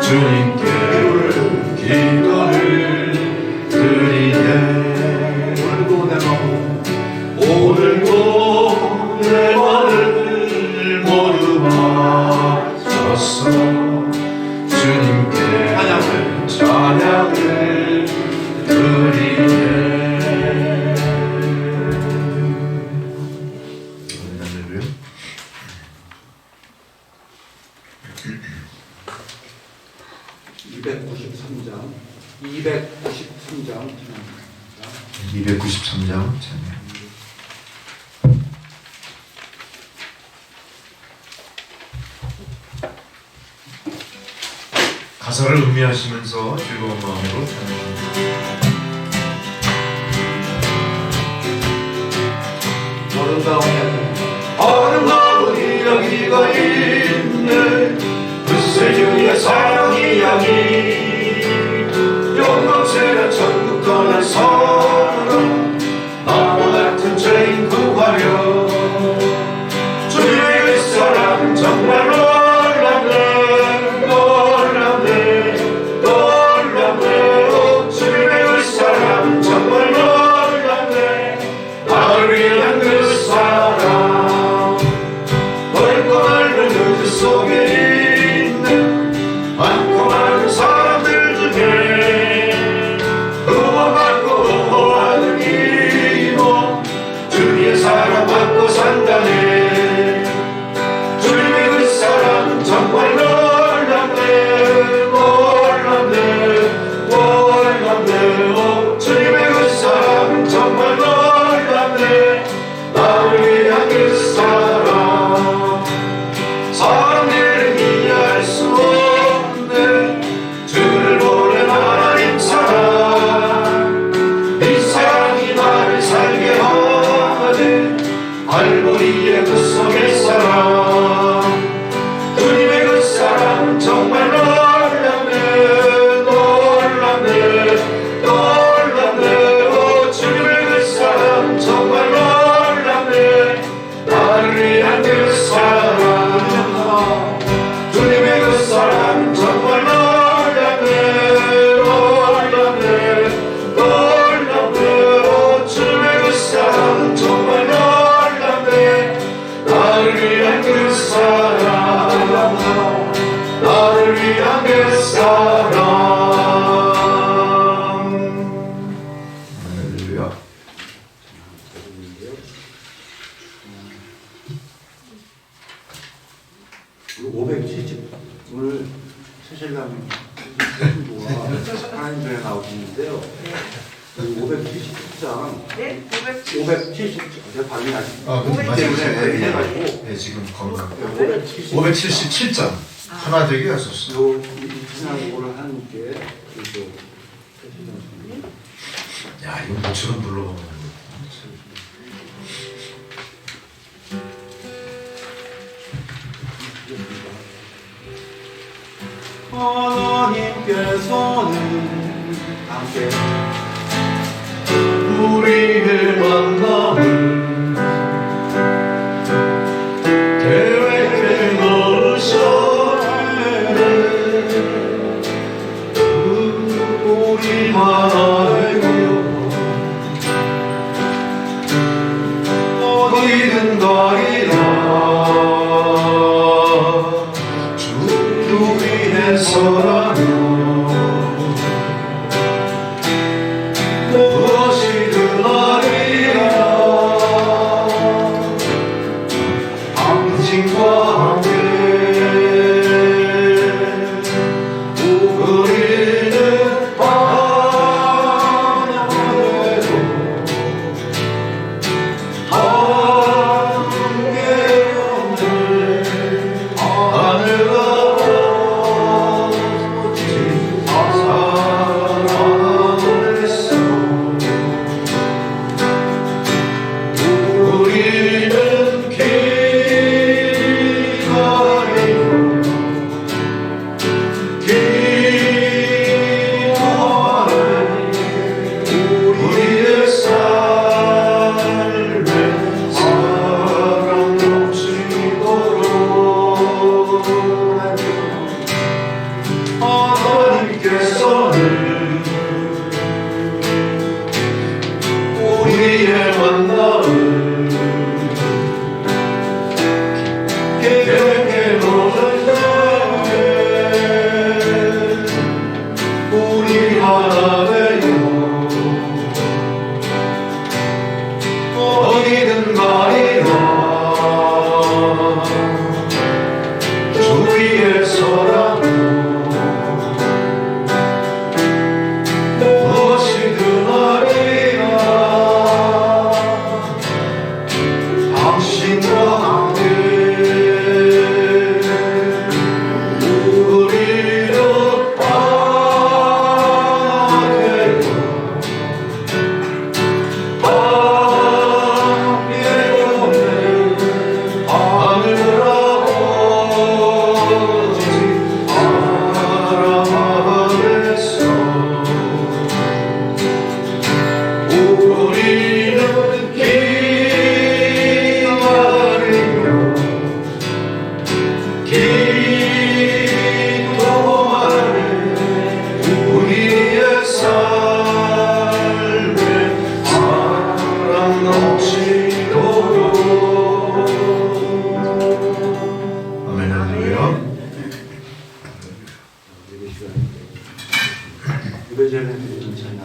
주님께 기도를 드리네. 오늘도 내 마음을 모르마셨어. 주님께 찬양을 드리네. 293장 찬양. 가사를 음미하시면서 즐거운 마음으로 찬양합니다. 아름다운 이야기가 있네. 불세주의 사랑 이야기. 영광스런 천국 떠난 사람, 나와 같은 죄인 구하려. 주님의 그 사랑 정말 놀랍네. 놀랍네. 놀랍네. 오, 주님의 그 사랑 정말 놀랍네. 나를 위한 그 사랑. 넓고 넓은 우주 속에 있는 많고 많은 사람들 중에 구원받고 하는 이모 주님의 사랑받고 산다네. 주님의 그 사랑 정말 놀랍네. 놀랍네. 놀랍네. 오, 주님의 그 사랑 정말 놀랍네. 나를 위한 그 사랑. 사람들은 이해할 수 없네. 주를 보낸 하나님 사랑. 이 사랑이 나를 살게 하네. 알고리의 그 속의 사랑. 주님의 그 사랑 정말 놀랍네. 놀랍네. 놀랍네. 오, 주님의 그 사랑 정말 놀랍네. 나를 위한 그 사랑. 주님의 그 사랑 정말 놀랍네. 놀랍네. 놀랍네. 오, 주님의 그 사랑 정말 놀랍네. 나를 위한 그 사랑. 나를 위한 그 사랑. 할렐루야. 그리고 570 오늘 새신랑 부와 하나님 전에 나오고 있는데요. 570장 네? 570장 제가 발음이 아직 근데 때문에 맞아요. 해가지고 네, 지금 건강. 570 577장 하나 되게 하셨어요. 요 지난번을 하나님께 그래서 새신랑 야, 이거 모처럼 불러보는 거. 하나님께서는 함께 우리의 만남을 계획해 놓으셨네. 우리만 알고 어디든 가리라. 주 위해서라면 무엇이든 하리라. 당신과 함께 우리는 하나 되고 함께 하늘 하늘아 시간인데 예배전에 드리는 찬양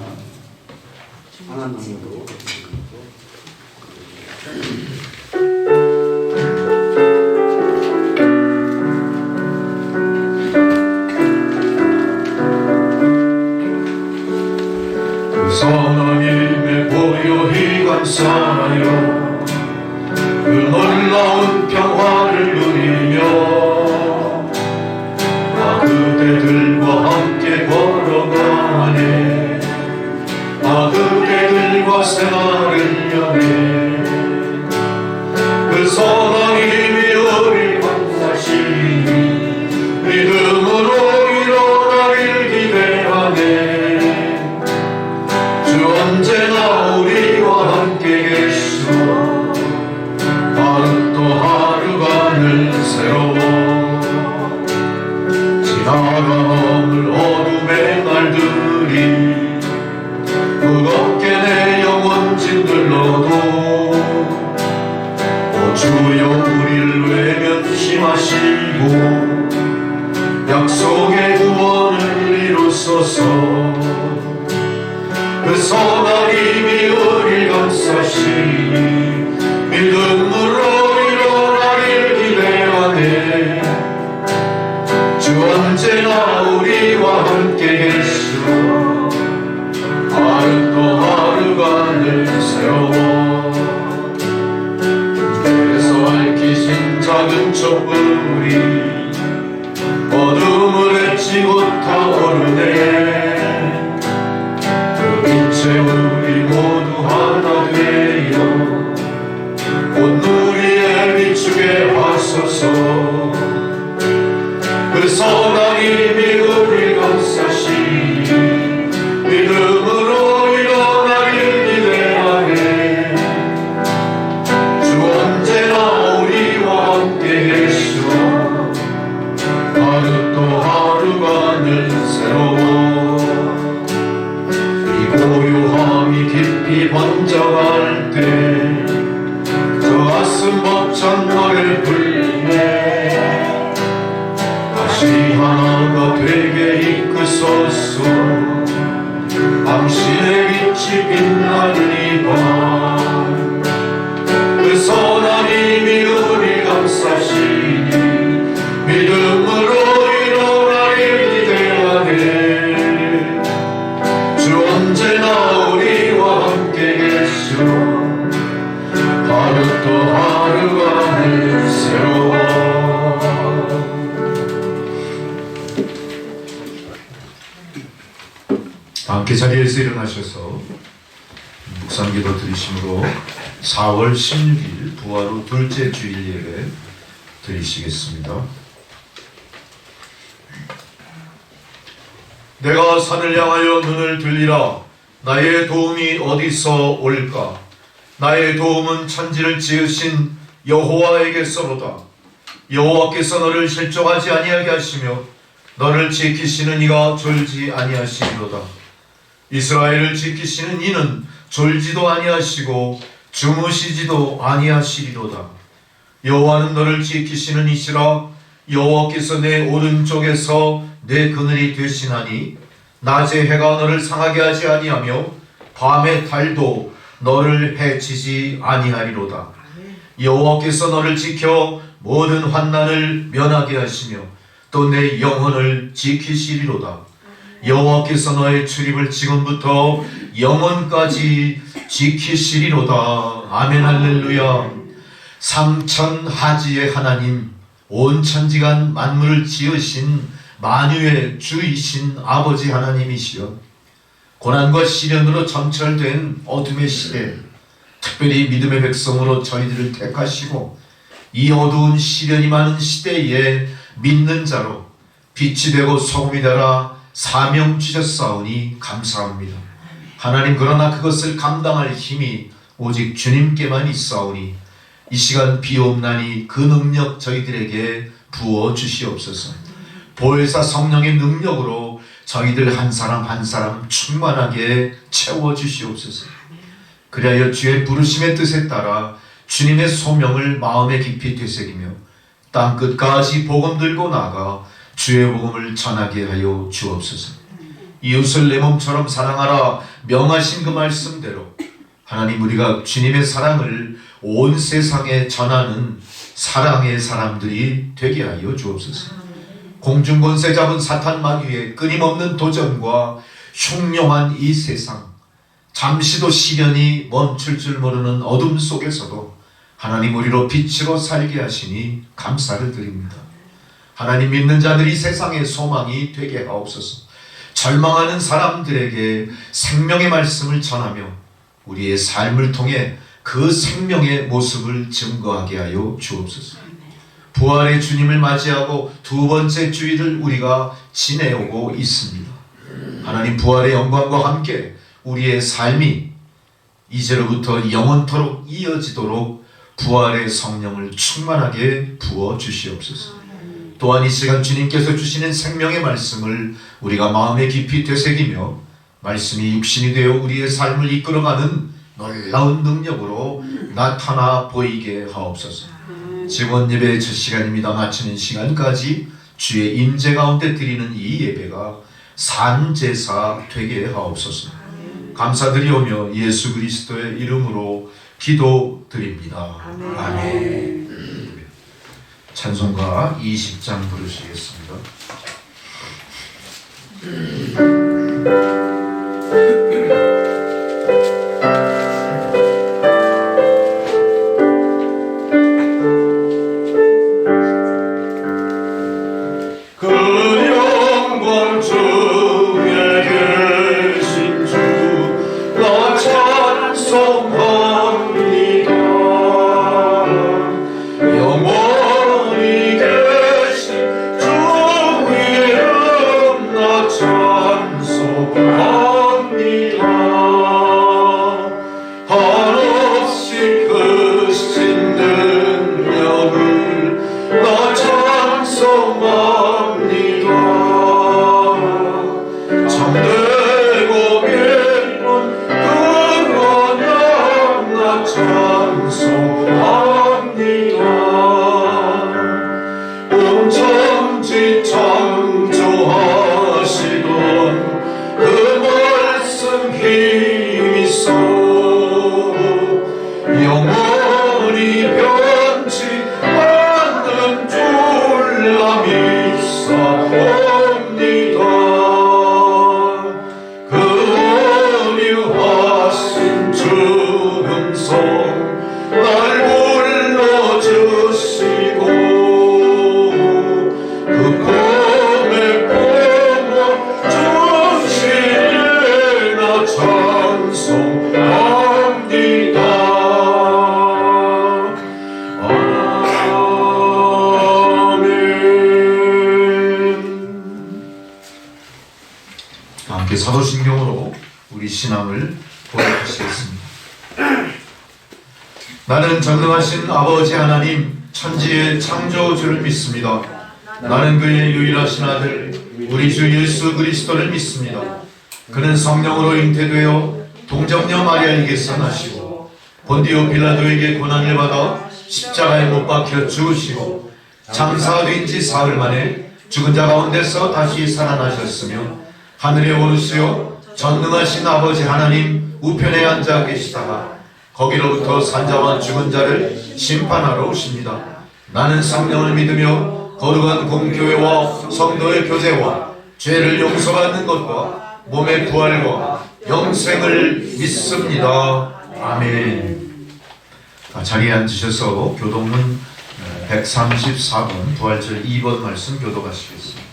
하나님 이름으로 하나님의 보혈이 감사하여 그 놀라운 평화를 누리며 그대들과 함께 걸어가네 그대들과 생활을 여네 그 선하님이 우리 감사시니 믿음으로 일어나길 기대하네 언제나 우리와 함께 계시오 하루 또 하루가 늘 새로워 지나가는 어둠의 날들이 무겁게 내 영혼 짓눌러도 주여 우리를 외면심하시고 약속의 구원을 이루소서 그 선하님이 우리 감싸시니 믿음으로 일어나길 기대하네 주 언제나 우리와 함께 계시오 하루 또 하루가 늘 새로워 그래서 밝히신 작은 촛불이 어둠을 헤치고 타오르네 빛에 우리 모두 하나 되어 온누리에 비추게 하소서 그 선하님이 우리 감싸시니 믿음으로 일어나길 기대하네 주 언제나 우리와 함께 계시오 하루 또 하루가 늘 새로워 고요함이 깊이 번져갈 때 저 가슴 벅찬 노래를 부르네 다시 하나가 되게 이끄소서 당신의 빛이 빛나는 이밤 그 선하님이 우리 감싸시니 믿음으로 일어나길 기대하네 주 언제나 우리와 함께 계시오 하루 또 하루가 늘 새로워 함께 자리에서 일어나셔서 묵상기도 드리심으로 4월 16일 부활 후 둘째 주일 예배 드리시겠습니다. 내가 산을 향하여 눈을 들리라 나의 도움이 어디서 올까 나의 도움은 천지를 지으신 여호와에게서로다 여호와께서 너를 실족하지 아니하게 하시며 너를 지키시는 이가 졸지 아니하시리로다 이스라엘을 지키시는 이는 졸지도 아니하시고 주무시지도 아니하시리로다 여호와는 너를 지키시는 이시라 여호와께서 내 오른쪽에서 내 그늘이 되시나니 낮에 해가 너를 상하게 하지 아니하며 밤에 달도 너를 해치지 아니하리로다 여호와께서 너를 지켜 모든 환난을 면하게 하시며 또 내 영혼을 지키시리로다 여호와께서 너의 출입을 지금부터 영원까지 지키시리로다 아멘 할렐루야 삼천하지의 하나님 온 천지간 만물을 지으신 만유의 주이신 아버지 하나님이시여 고난과 시련으로 점철된 어둠의 시대 특별히 믿음의 백성으로 저희들을 택하시고 이 어두운 시련이 많은 시대에 믿는 자로 빛이 되고 소금이 되라 사명 주셨사오니 감사합니다. 하나님 그러나 그것을 감당할 힘이 오직 주님께만 있사오니 이 시간 비옵나니 그 능력 저희들에게 부어 주시옵소서. 보혜사 성령의 능력으로 저희들 한 사람 한 사람 충만하게 채워 주시옵소서. 그리하여 주의 부르심의 뜻에 따라 주님의 소명을 마음에 깊이 되새기며 땅끝까지 복음 들고 나가 주의 복음을 전하게 하여 주옵소서. 이웃을 내 몸처럼 사랑하라 명하신 그 말씀대로 하나님, 우리가 주님의 사랑을 온 세상에 전하는 사랑의 사람들이 되게 하여 주옵소서. 공중권세 잡은 사탄 마귀의 끊임없는 도전과 흉흉한 이 세상, 잠시도 시련이 멈출 줄 모르는 어둠 속에서도 하나님, 우리로 빛으로 살게 하시니 감사를 드립니다. 하나님, 믿는 자들이 세상의 소망이 되게 하옵소서. 절망하는 사람들에게 생명의 말씀을 전하며 우리의 삶을 통해 그 생명의 모습을 증거하게 하여 주옵소서. 부활의 주님을 맞이하고 두 번째 주일을 우리가 지내오고 있습니다. 하나님, 부활의 영광과 함께 우리의 삶이 이제로부터 영원토록 이어지도록 부활의 성령을 충만하게 부어 주시옵소서. 또한 이 시간 주님께서 주시는 생명의 말씀을 우리가 마음에 깊이 되새기며 말씀이 육신이 되어 우리의 삶을 이끌어가는 놀라운 능력으로 나타나 보이게 하옵소서. 지금 예배의 첫 시간입니다. 마치는 시간까지 주의 임재 가운데 드리는 이 예배가 산제사 되게 하옵소서. 감사드리오며 예수 그리스도의 이름으로 기도드립니다. 아멘. 찬송가 20장 부르시겠습니다. 사도신경으로 우리 신앙을 고백하시겠습니다. 나는 전능하신 아버지 하나님 천지의 창조주를 믿습니다. 나는 그의 유일하신 아들 우리 주 예수 그리스도를 믿습니다. 그는 성령으로 잉태되어 동정녀 마리아에게서 나시고 본디오 빌라도에게 고난을 받아 십자가에 못 박혀 죽으시고 장사된 지 사흘 만에 죽은 자 가운데서 다시 살아나셨으며 하늘에 오르시어 전능하신 아버지 하나님 우편에 앉아 계시다가 거기로부터 산자와 죽은 자를 심판하러 오십니다. 나는 성령을 믿으며 거룩한 공교회와 성도의 교제와 죄를 용서받는 것과 몸의 부활과 영생을 믿습니다. 아멘. 자리에 앉으셔서 교독문 134번 부활절 2번 말씀 교독하시겠습니다.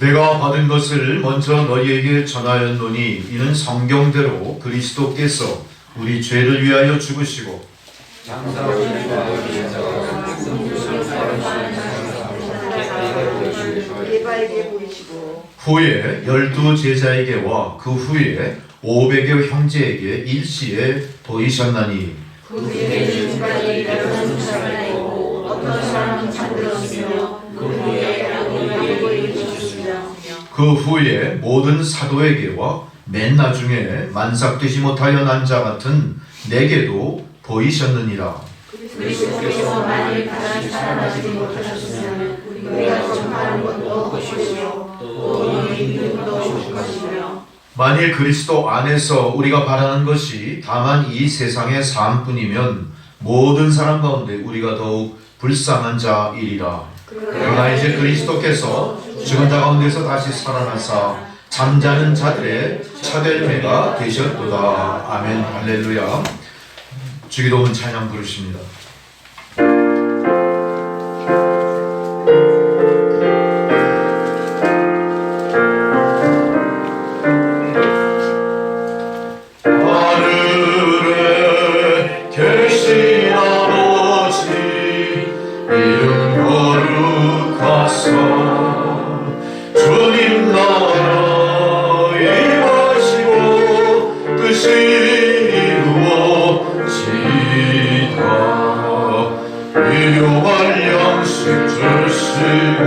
내가 받은 것을 먼저 너희에게 전하였노니 이는 성경대로 그리스도께서 우리 죄를 위하여 죽으시고 후에 12제자에게와 그 후에 500여 형제에게 일시에 보이셨나니 그 후에 모든 사도에게와 맨 나중에 만삭되지 못하여 난 자 같은 내게도 보이셨느니라. 그리스도께서 만일 다시 살아나지 못하셨으면 우리가 전파하는 것도 헛것이요 또 너희 믿음도 헛것이며 만일 그리스도 안에서 우리가 바라는 것이 다만 이 세상의 삶뿐이면 모든 사람 가운데 우리가 더욱 불쌍한 자이리라. 그러나 이제 그리스도께서 죽은 자 가운데서 다시 살아나사 잠자는 자들의 차별매가 되셨도다. 아멘. 할렐루야. 주기도문 찬양 부르십니다. 하늘에 계신 아버지 이름 거룩하사 주님 나라 임하시고 뜻이 이루어지다. 일용할 양식 주시고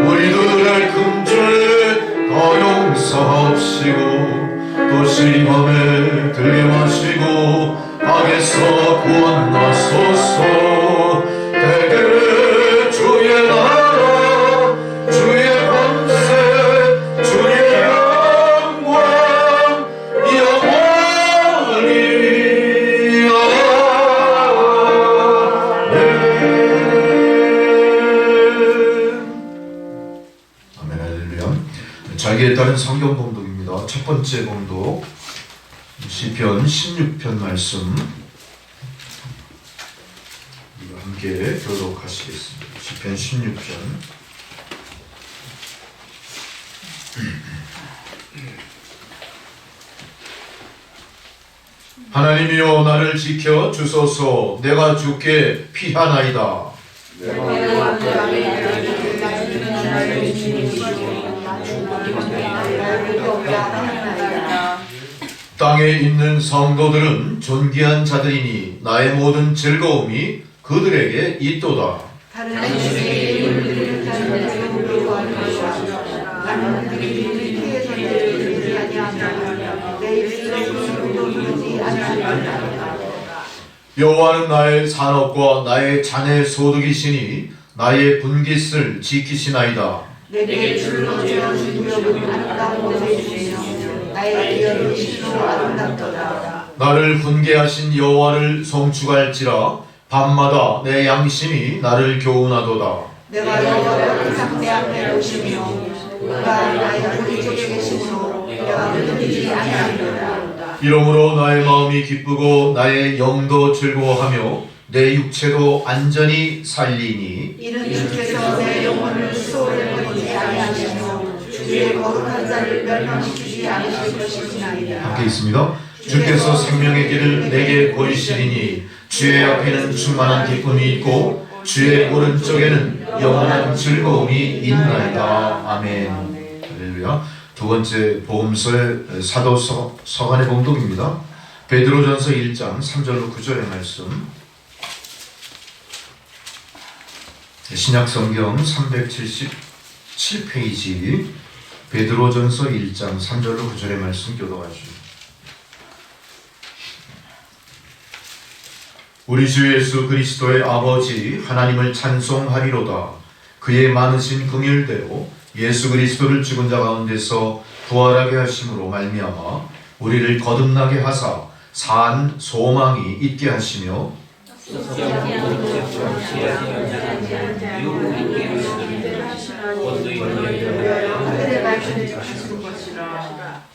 우리들의 금죄 다 용서하시고 또 시험에 들게 마시고 악에서 구원하소서. 대개 주의 나라 주의 권세 주의 영광 영원히 아멘. 할렐루야. 자기에 따른 성경 봉독입니다. 첫 번째 봉독 시편 16편 말씀 우리가 함께 교독하시겠습니다. 시편 16편 하나님이여 나를 지켜 주소서. 내가 주께 피하나이다. 땅에 있는 성도들은 존귀한 자들이니 나의 모든 즐거움이 그들에게 있도다. 여호와는 나의 산업과 나의 자네 소득이시니 나의 분깃을 지키시나이다. 내게 줄로 죄어 주님을 아름다운 곳에 주시며 나의 기업을 실로 아름답도다. 나를 훈계하신 여호와를 송축할지라 밤마다 내 양심이 나를 교훈하도다. 내가 여호와를 항상 내 앞에 오시며 그가 나의 오른쪽에 계시므로 내가 흔들리지 아니하리로다. 이러므로 나의 마음이 기쁘고 나의 영도 즐거워하며 내 육체도 안전히 살리니 이는 주께서 내 영혼을 수월에 버리지 아니하시며 주의 거룩한 자를 멸망시키지 않으실 것이니이다. 함께 있습니다. 주께서 생명의 길을 내게 보이시리니 주의 앞에는 충만한 기쁨이 있고 주의 오른쪽에는 영원한 즐거움이 있나이다. 아멘. 할렐루야. 두 번째 복음서의 사도 서간의 봉독입니다. 베드로전서 1장 3절로 9절의 말씀. 신약성경 377페이지 베드로전서 1장 3절로 9절의 말씀 교독하시오. 우리 주 예수 그리스도의 아버지 하나님을 찬송하리로다. 그의 많으신 긍휼대로 예수 그리스도를 죽은 자 가운데서 부활하게 하심으로 말미암아 우리를 거듭나게 하사 산 소망이 있게 하시며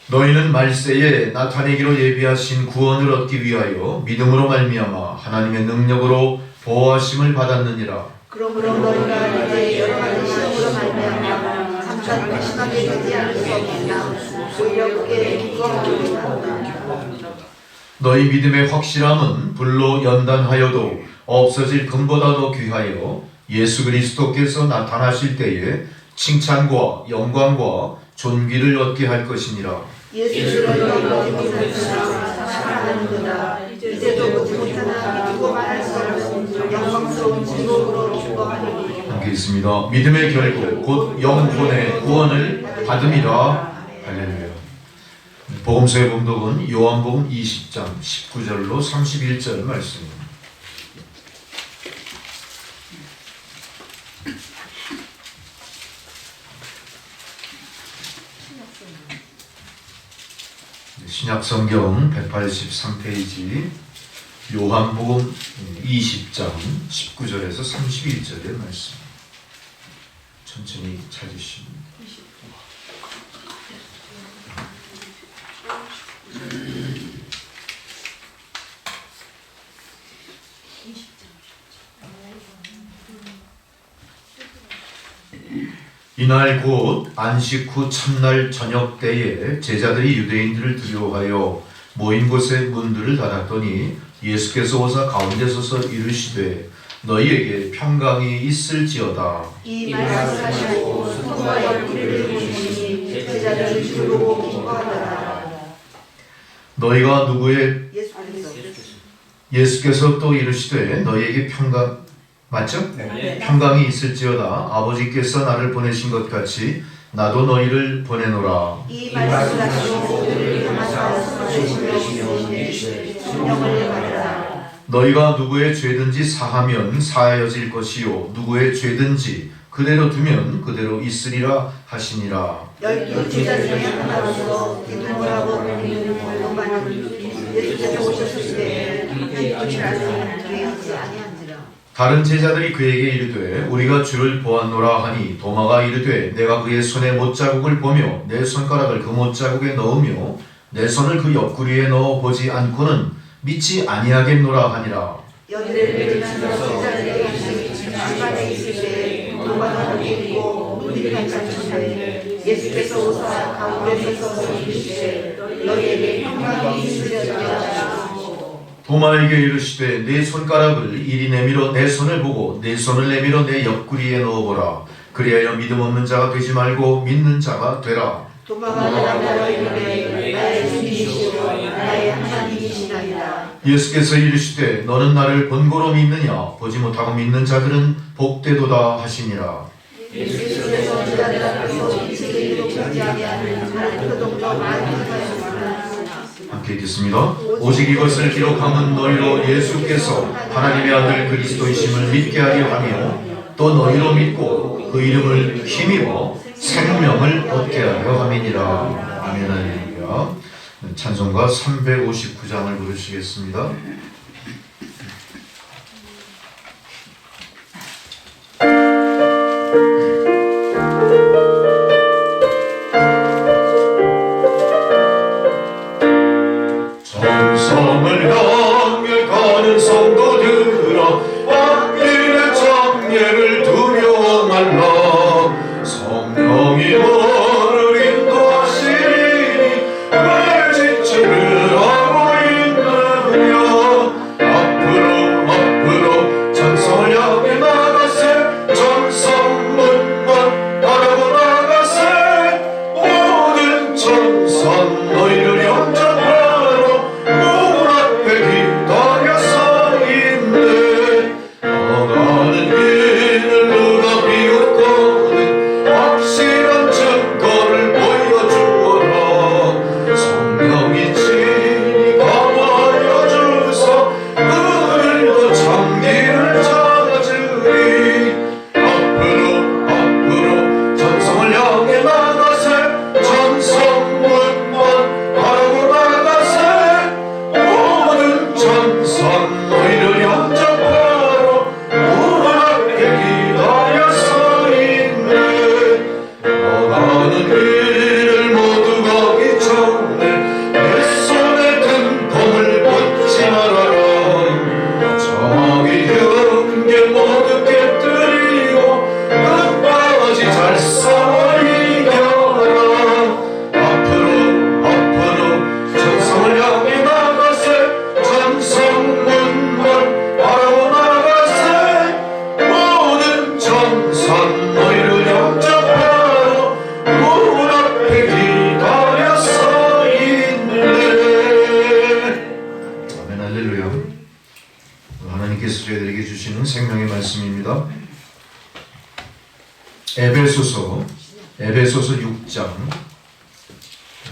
너희는 말세에 나타내기로 예비하신 구원을 얻기 위하여 믿음으로 말미암아 하나님의 능력으로 보호하심을 받았느니라. 그러므로 너희가 이제 여러 가지 시험으로 말미암아 잠깐 배신하게 되지 않을 수 없으나 오히려 그게 기뻐하기를 바란다. 너희 믿음의 확실함은 불로 연단하여도 없어질 금보다 더 귀하여 예수 그리스도께서 나타나실 때에 칭찬과 영광과 존귀를 얻게 할 것이니라. 예수를 너희가 못하는 사랑하는구나. 이제도 보지 못하나 믿고 말할 수 없는 영광스러운 즐거움으로 기뻐하리니. 함께 있습니다. 믿음의 결국 곧 영혼의 구원을 받음이라. 할렐루야. 복음서의 봉독은 요한복음 20장 19절로 31절 말씀입니다. 신약성경 183페이지 요한복음 20장 19절에서 31절의 말씀 천천히 찾으시면 이날 곧 안식 후 첫날 저녁 때에 제자들이 유대인들을 두려워하여 모인 곳에 문들을 닫았더니 예수께서 오사 가운데 서서 이르시되 너희에게 평강이 있을지어다. 이 말씀하시고 손과 옆구리를 보시니 제자들이 주를 보고 기뻐하더라. 너희가 누구의 예수께서 예수께서 또 이르시되 너희에게 평강 맞죠? 네. 평강이 있을지어다. 아버지께서 나를 보내신 것 같이 나도 너희를 보내노라. 이 말씀하시고 우리를 향하사 보내시며 이르시되 성령을 받으라. 너희가 누구의 죄든지 사하면 사하여질 것이요 누구의 죄든지 그대로 두면 그대로 있으리라 하시니라. 열두 제자 중에 하나로서 디도모라고 불리는 골로만은 예수께서 오셨을 때 하나님을 알지 그리하지 아니한지라. 다른 제자들이 그에게 이르되 우리가 주를 보았노라 하니 도마가 이르되 내가 그의 손에 못자국을 보며 내 손가락을 그 못자국에 넣으며 내 손을 그 옆구리에 넣어 보지 않고는 믿지 아니하겠노라 하니라. 여기를 들으면서 제자들이 중간에 있을 때 도마가 거기 있고 문이 닫혔는데 예수께서 오사 가운데 서서 이르시되 너희에게 평강이 있으리라. 도마에게 이르시되 내 손가락을 이리 내밀어 내 손을 보고 내 손을 내밀어 내 옆구리에 넣어보라. 그리하여 믿음 없는 자가 되지 말고 믿는 자가 되라. 도마가 대답하여 이르되 나의 주님이시오 나의 하나님이시나이다. 예수께서 이르시되 너는 나를 본고로 믿느냐 보지 못하고 믿는 자들은 복되도다 하시니라. 예수께서 제자들 앞에서 이치를 이루지 아니하는 하나님 그 동정 말씀하셨으나 함께 읽겠습니다. 오직 이것을 기록함은 너희로 예수께서 하나님의 아들 그리스도이심을 믿게 하려 하며 또 너희로 믿고 그 이름을 힘입어 생명을 얻게 하려 함이니라. 아멘. 할렐루야. 찬송가 359장을 부르시겠습니다. 정성을 향해 가는 성도들아 왕길의 장례를 두려워 말라. 성령이 너를 인도하시니 왜 지체를 하고 있느냐. 앞으로 전성을 향해 나가세 전성문만 바라보 나가세. 모든 천상 너희를 영접하러 문 앞에 기다려 서 있네. 너가는 길을 누가 비웃거든 확실한 증거를 보여주어라. 성령이 친히 감화하여 주사 그들도 참기를 찾으리. 앞으로 전성을 향해 나가세 전성문만 바라보 나가세. 모든 천상 너희를 영접하러 문 앞에 기다려 서 있네. 너가는 길을 모두 가기 전에 내 손에 든 검을 꽂지 말아라. 정의 경계 모두 깨뜨리고 끝까지 잘 싸워 이겨라. 앞으로 전성을 향해 나가세 전성문만 바라보 나가세. 모든 천상 너희를 영접하러 문 앞에 기다려 서 있네. 아멘. 할렐루야. 오늘 하나님께서 저희들에게 주시는 생명의 말씀입니다. 에베소서 6장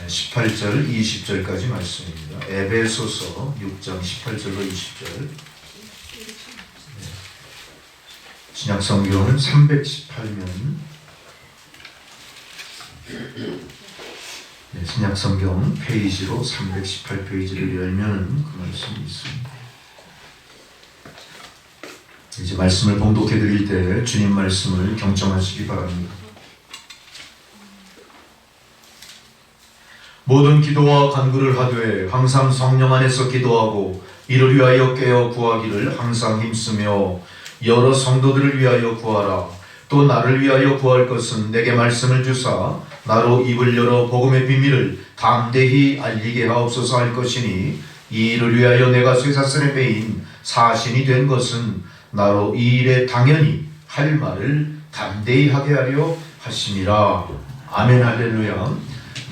18절, 20절까지 말씀입니다. 에베소서 6장 18절로 20절. 신약성경은 318면, 신약성경 페이지로 318페이지를 열면 그 말씀이 있습니다. 이제 말씀을 봉독해 드릴 때 주님 말씀을 경청하시기 바랍니다. 모든 기도와 간구를 하되 항상 성령 안에서 기도하고 이를 위하여 깨어 구하기를 항상 힘쓰며 여러 성도들을 위하여 구하라. 또 나를 위하여 구할 것은 내게 말씀을 주사 나로 입을 열어 복음의 비밀을 담대히 알리게 하옵소서 할 것이니 이 일을 위하여 내가 쇠사슬에 매인 사신이 된 것은 나로 이 일에 당연히 할 말을 담대히 하게 하려 하심이라. 아멘. 할렐루야.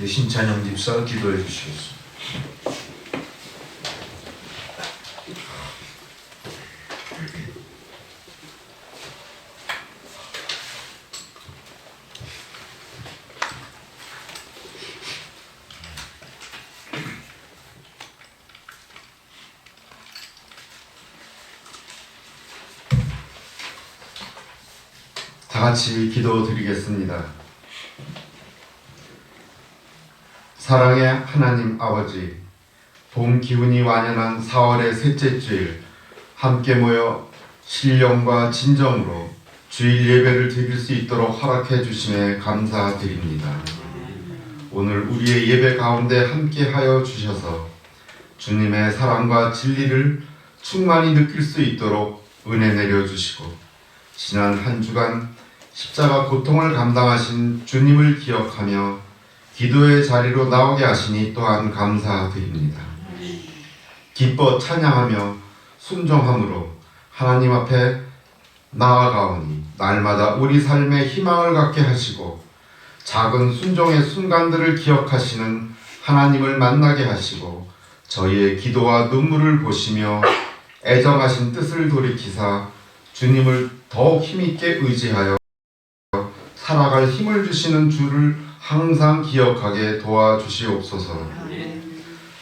신찬영 집사 기도해 주시겠습니다. 다 같이 기도드리겠습니다. 사랑의 하나님 아버지, 봄 기운이 완연한 4월의 셋째 주일 함께 모여 신령과 진정으로 주일 예배를 드릴 수 있도록 허락해 주심에 감사드립니다. 오늘 우리의 예배 가운데 함께 하여 주셔서 주님의 사랑과 진리를 충만히 느낄 수 있도록 은혜 내려주시고 지난 한 주간 십자가 고통을 감당하신 주님을 기억하며 기도의 자리로 나오게 하시니 또한 감사드립니다. 기뻐 찬양하며 순종함으로 하나님 앞에 나아가오니 날마다 우리 삶에 희망을 갖게 하시고 작은 순종의 순간들을 기억하시는 하나님을 만나게 하시고 저희의 기도와 눈물을 보시며 애정하신 뜻을 돌이키사 주님을 더욱 힘있게 의지하여 살아갈 힘을 주시는 주를 항상 기억하게 도와주시옵소서.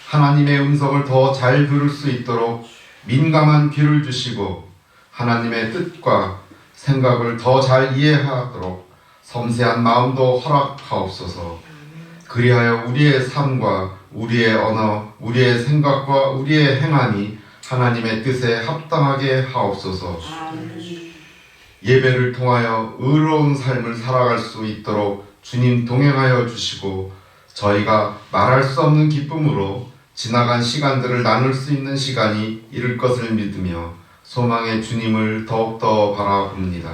하나님의 음성을 더 잘 들을 수 있도록 민감한 귀를 주시고 하나님의 뜻과 생각을 더 잘 이해하도록 섬세한 마음도 허락하옵소서. 그리하여 우리의 삶과 우리의 언어, 우리의 생각과 우리의 행함이 하나님의 뜻에 합당하게 하옵소서. 예배를 통하여 의로운 삶을 살아갈 수 있도록 주님 동행하여 주시고 저희가 말할 수 없는 기쁨으로 지나간 시간들을 나눌 수 있는 시간이 이를 것을 믿으며 소망의 주님을 더욱더 바라봅니다.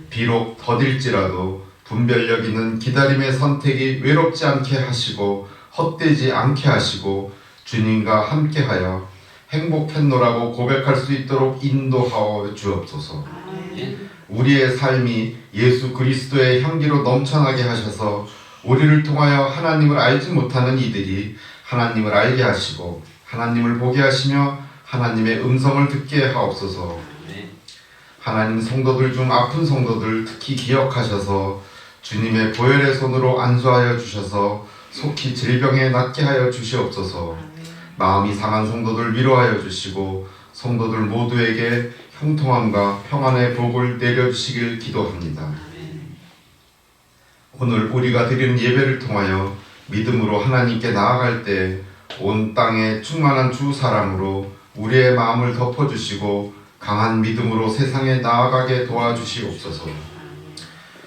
비록 더딜지라도 분별력 있는 기다림의 선택이 외롭지 않게 하시고 헛되지 않게 하시고 주님과 함께하여 행복했노라고 고백할 수 있도록 인도하여 주옵소서. 우리의 삶이 예수 그리스도의 향기로 넘쳐나게 하셔서 우리를 통하여 하나님을 알지 못하는 이들이 하나님을 알게 하시고 하나님을 보게 하시며 하나님의 음성을 듣게 하옵소서. 하나님 성도들 중 아픈 성도들 특히 기억하셔서 주님의 보혈의 손으로 안수하여 주셔서 속히 질병에 낫게 하여 주시옵소서. 마음이 상한 성도들 위로하여 주시고 성도들 모두에게 형통함과 평안의 복을 내려주시길 기도합니다. 오늘 우리가 드리는 예배를 통하여 믿음으로 하나님께 나아갈 때 온 땅에 충만한 주 사랑으로 우리의 마음을 덮어주시고 강한 믿음으로 세상에 나아가게 도와주시옵소서.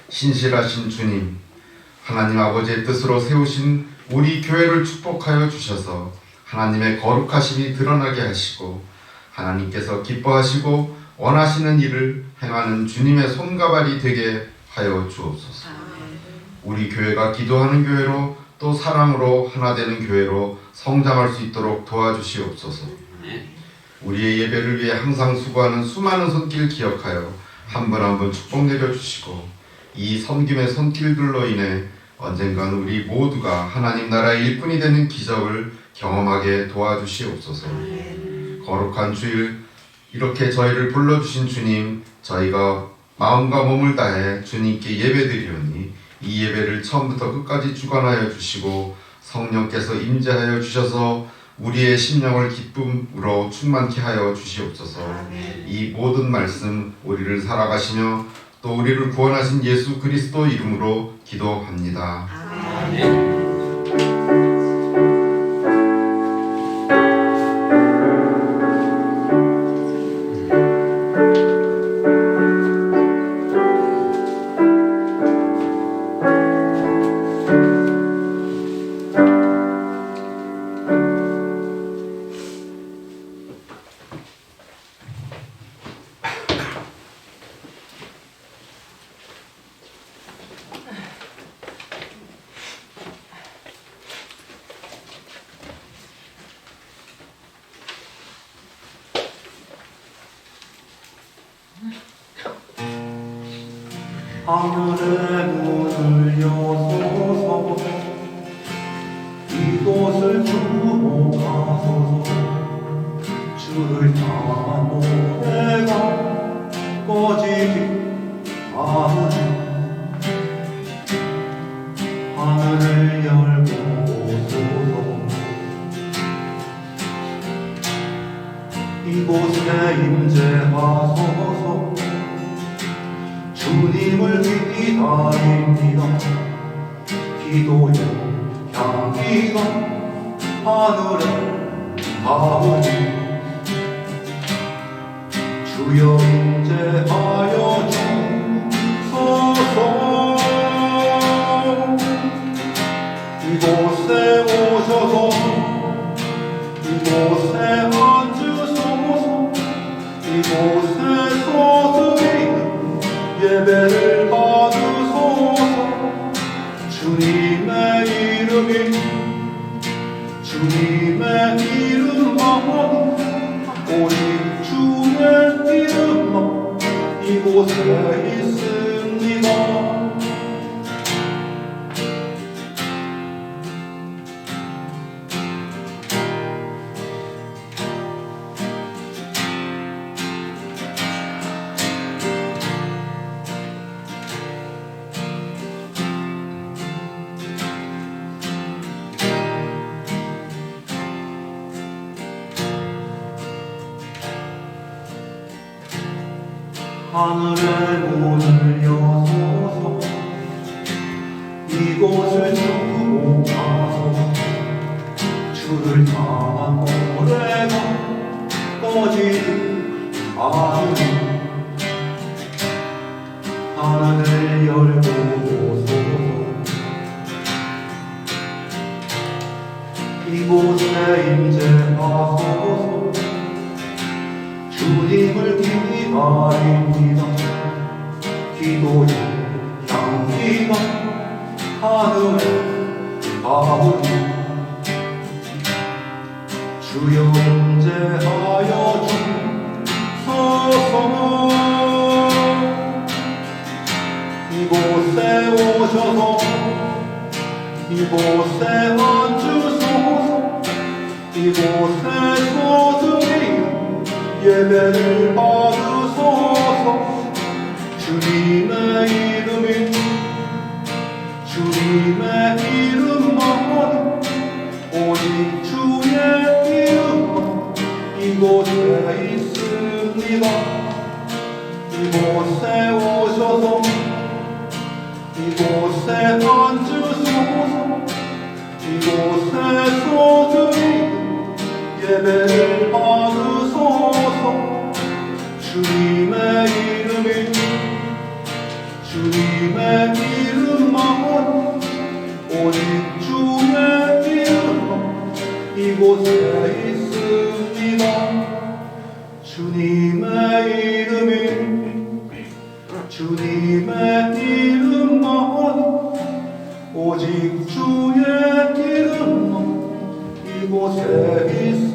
신실하신 주님, 하나님 아버지의 뜻으로 세우신 우리 교회를 축복하여 주셔서 하나님의 거룩하심이 드러나게 하시고 하나님께서 기뻐하시고 원하시는 일을 행하는 주님의 손가발이 되게 하여 주옵소서. 우리 교회가 기도하는 교회로 또 사랑으로 하나 되는 교회로 성장할 수 있도록 도와주시옵소서. 우리의 예배를 위해 항상 수고하는 수많은 손길 기억하여 한 분 한 분 축복 내려주시고 이 섬김의 손길들로 인해 언젠간 우리 모두가 하나님 나라의 일꾼이 되는 기적을 경험하게 도와주시옵소서. 거룩한 주일 이렇게 저희를 불러주신 주님, 저희가 마음과 몸을 다해 주님께 예배드리오니 이 예배를 처음부터 끝까지 주관하여 주시고 성령께서 임재하여 주셔서 우리의 심령을 기쁨으로 충만케 하여 주시옵소서. 이 모든 말씀 우리를 살아가시며 또 우리를 구원하신 예수 그리스도 이름으로 기도합니다. 하늘의 문을 여소서 이곳을 주목하소서 주를 향한 노래가 꺼지지 않으니 하늘을 열고소서 이곳에 임재하소서 주님을 기다립니다. 기도의 향기가 하늘에 닿으니 주여 임재하여 주소서. 이곳에 오셔서 이곳에 앉으소서. 이곳에서 드리는 예배를 받으소서. 주님의 이름만 오직 주의 이름만 이곳에 있습니다. 하늘의 문을 여소서 이곳을 주목하소서. 주를 향한 노래가 꺼지지 않으니 하늘을 열고소서. 이곳에 임재하소서. 주님을 기다립니다. 기도의 향기가 하늘에 닿으니 주여 임재하여 주소서. 이곳에 오셔서 이곳에 앉으소서. 이곳에서 드리는 예배를 받으소서. 주님의 이름만 오직 주의 이름만 이곳에 있습니다. 이곳에 오셔서 이곳에 앉으소서. 이곳에서 드리는 예배를 받으소서. 주님의 이름만 오직 주의 이름만 이곳에 있습니다. 주님의 이름만 오직 주의 이름만 이곳에 있습니다.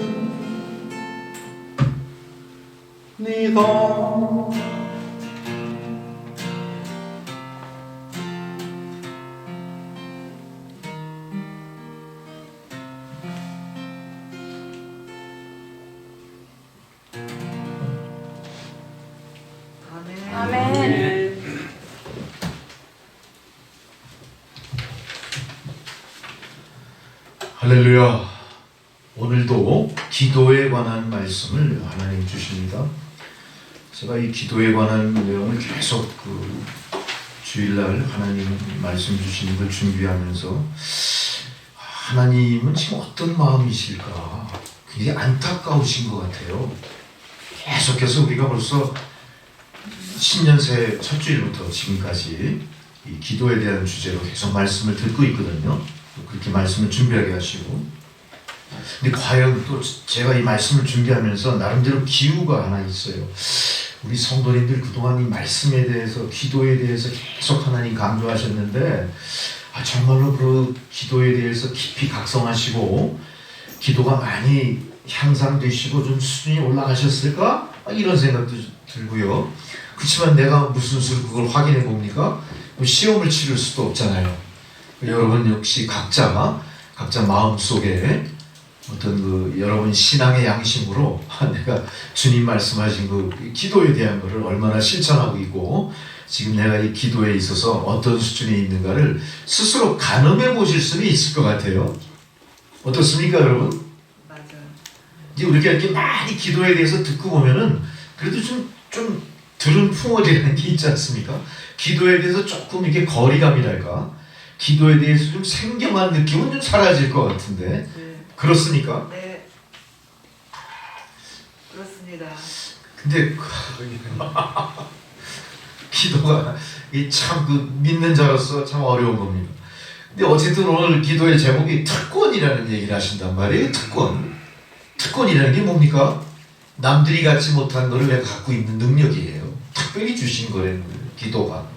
아멘. 할렐루야. 오늘도 기도에 관한 말씀을 하나님 주십니다. 제가 이 기도에 관한 내용을 계속 주일날 하나님 말씀 주시는 걸 준비하면서 하나님은 지금 어떤 마음이실까 굉장히 안타까우신 것 같아요. 계속해서 우리가 벌써 신년 새해 첫 주일부터 지금까지 이 기도에 대한 주제로 계속 말씀을 듣고 있거든요. 그렇게 말씀을 준비하게 하시고, 근데 과연 또 제가 이 말씀을 준비하면서 나름대로 기우가 하나 있어요. 우리 성도님들 그동안 이 말씀에 대해서, 기도에 대해서 계속 하나님 강조하셨는데 정말로 그 기도에 대해서 깊이 각성하시고 기도가 많이 향상되시고 좀 수준이 올라가셨을까? 이런 생각도 들고요. 그렇지만 내가 무슨 수로 그걸 확인해 봅니까? 시험을 치를 수도 없잖아요. 여러분 역시 각자 마음속에 어떤 여러분 신앙의 양심으로 내가 주님 말씀하신 기도에 대한 것을 얼마나 실천하고 있고 지금 내가 이 기도에 있어서 어떤 수준에 있는가를 스스로 가늠해 보실 수는 있을 것 같아요. 어떻습니까, 여러분? 맞아요. 이제 우리가 이렇게 많이 기도에 대해서 듣고 보면은 그래도 좀 들은 풍월이라는 게 있지 않습니까? 기도에 대해서 조금 이렇게 거리감이랄까? 기도에 대해서 좀 생경한 느낌은 좀 사라질 것 같은데 네. 그렇습니까? 네. 그렇습니다. 근데 기도가 참 믿는 자로서 참 어려운 겁니다. 근데 어쨌든 오늘 기도의 제목이 특권이라는 얘기를 하신단 말이에요. 특권이라는 게 뭡니까? 남들이 갖지 못한 것을 내가 갖고 있는 능력이에요. 특별히 주신 거예요. 기도가.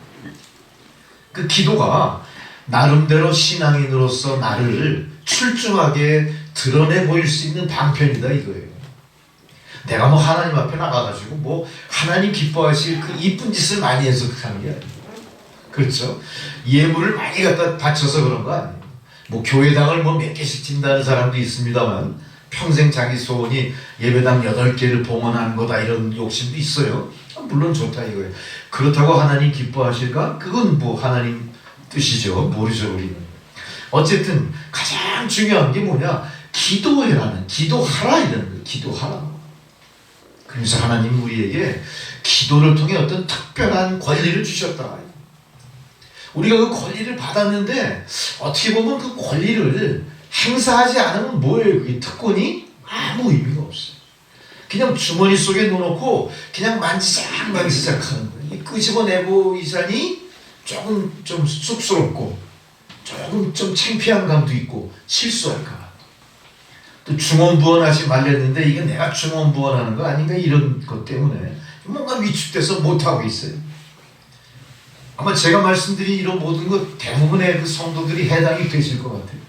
그 기도가 나름대로 신앙인으로서 나를 출중하게 드러내 보일 수 있는 방편이다 이거예요. 내가 하나님 앞에 나가가지고 하나님 기뻐하실 그 이쁜 짓을 많이 해서 하는 게 아니에요. 그렇죠? 예물을 많이 갖다 바쳐서 그런 거 아니에요. 교회당을 몇 개씩 진다는 사람도 있습니다만 평생 자기 소원이 예배당 8개를 봉헌하는 거다 이런 욕심도 있어요. 물론 좋다 이거예요. 그렇다고 하나님 기뻐하실까? 그건 하나님 뜻이죠. 모르죠 우리는. 어쨌든 가장 중요한 게 뭐냐? 기도하라 이런 거예요. 기도하라. 그래서 하나님 우리에게 기도를 통해 어떤 특별한 권리를 주셨다. 우리가 그 권리를 받았는데 어떻게 보면 그 권리를 행사하지 않으면 뭐예요? 그 특권이 아무 의미가 없어요. 그냥 주머니 속에 넣어놓고 그냥 만지작 하는 거예요. 끄집어내고 이사니 조금 좀 쑥스럽고 조금 좀 창피한 감도 있고 실수할까 봐. 또 중언부언하지 말랬는데 이게 내가 중언부언하는 거 아닌가 이런 것 때문에 뭔가 위축돼서 못하고 있어요. 아마 제가 말씀드린 이런 모든 것 대부분의 그 성도들이 해당이 되실 것 같아요.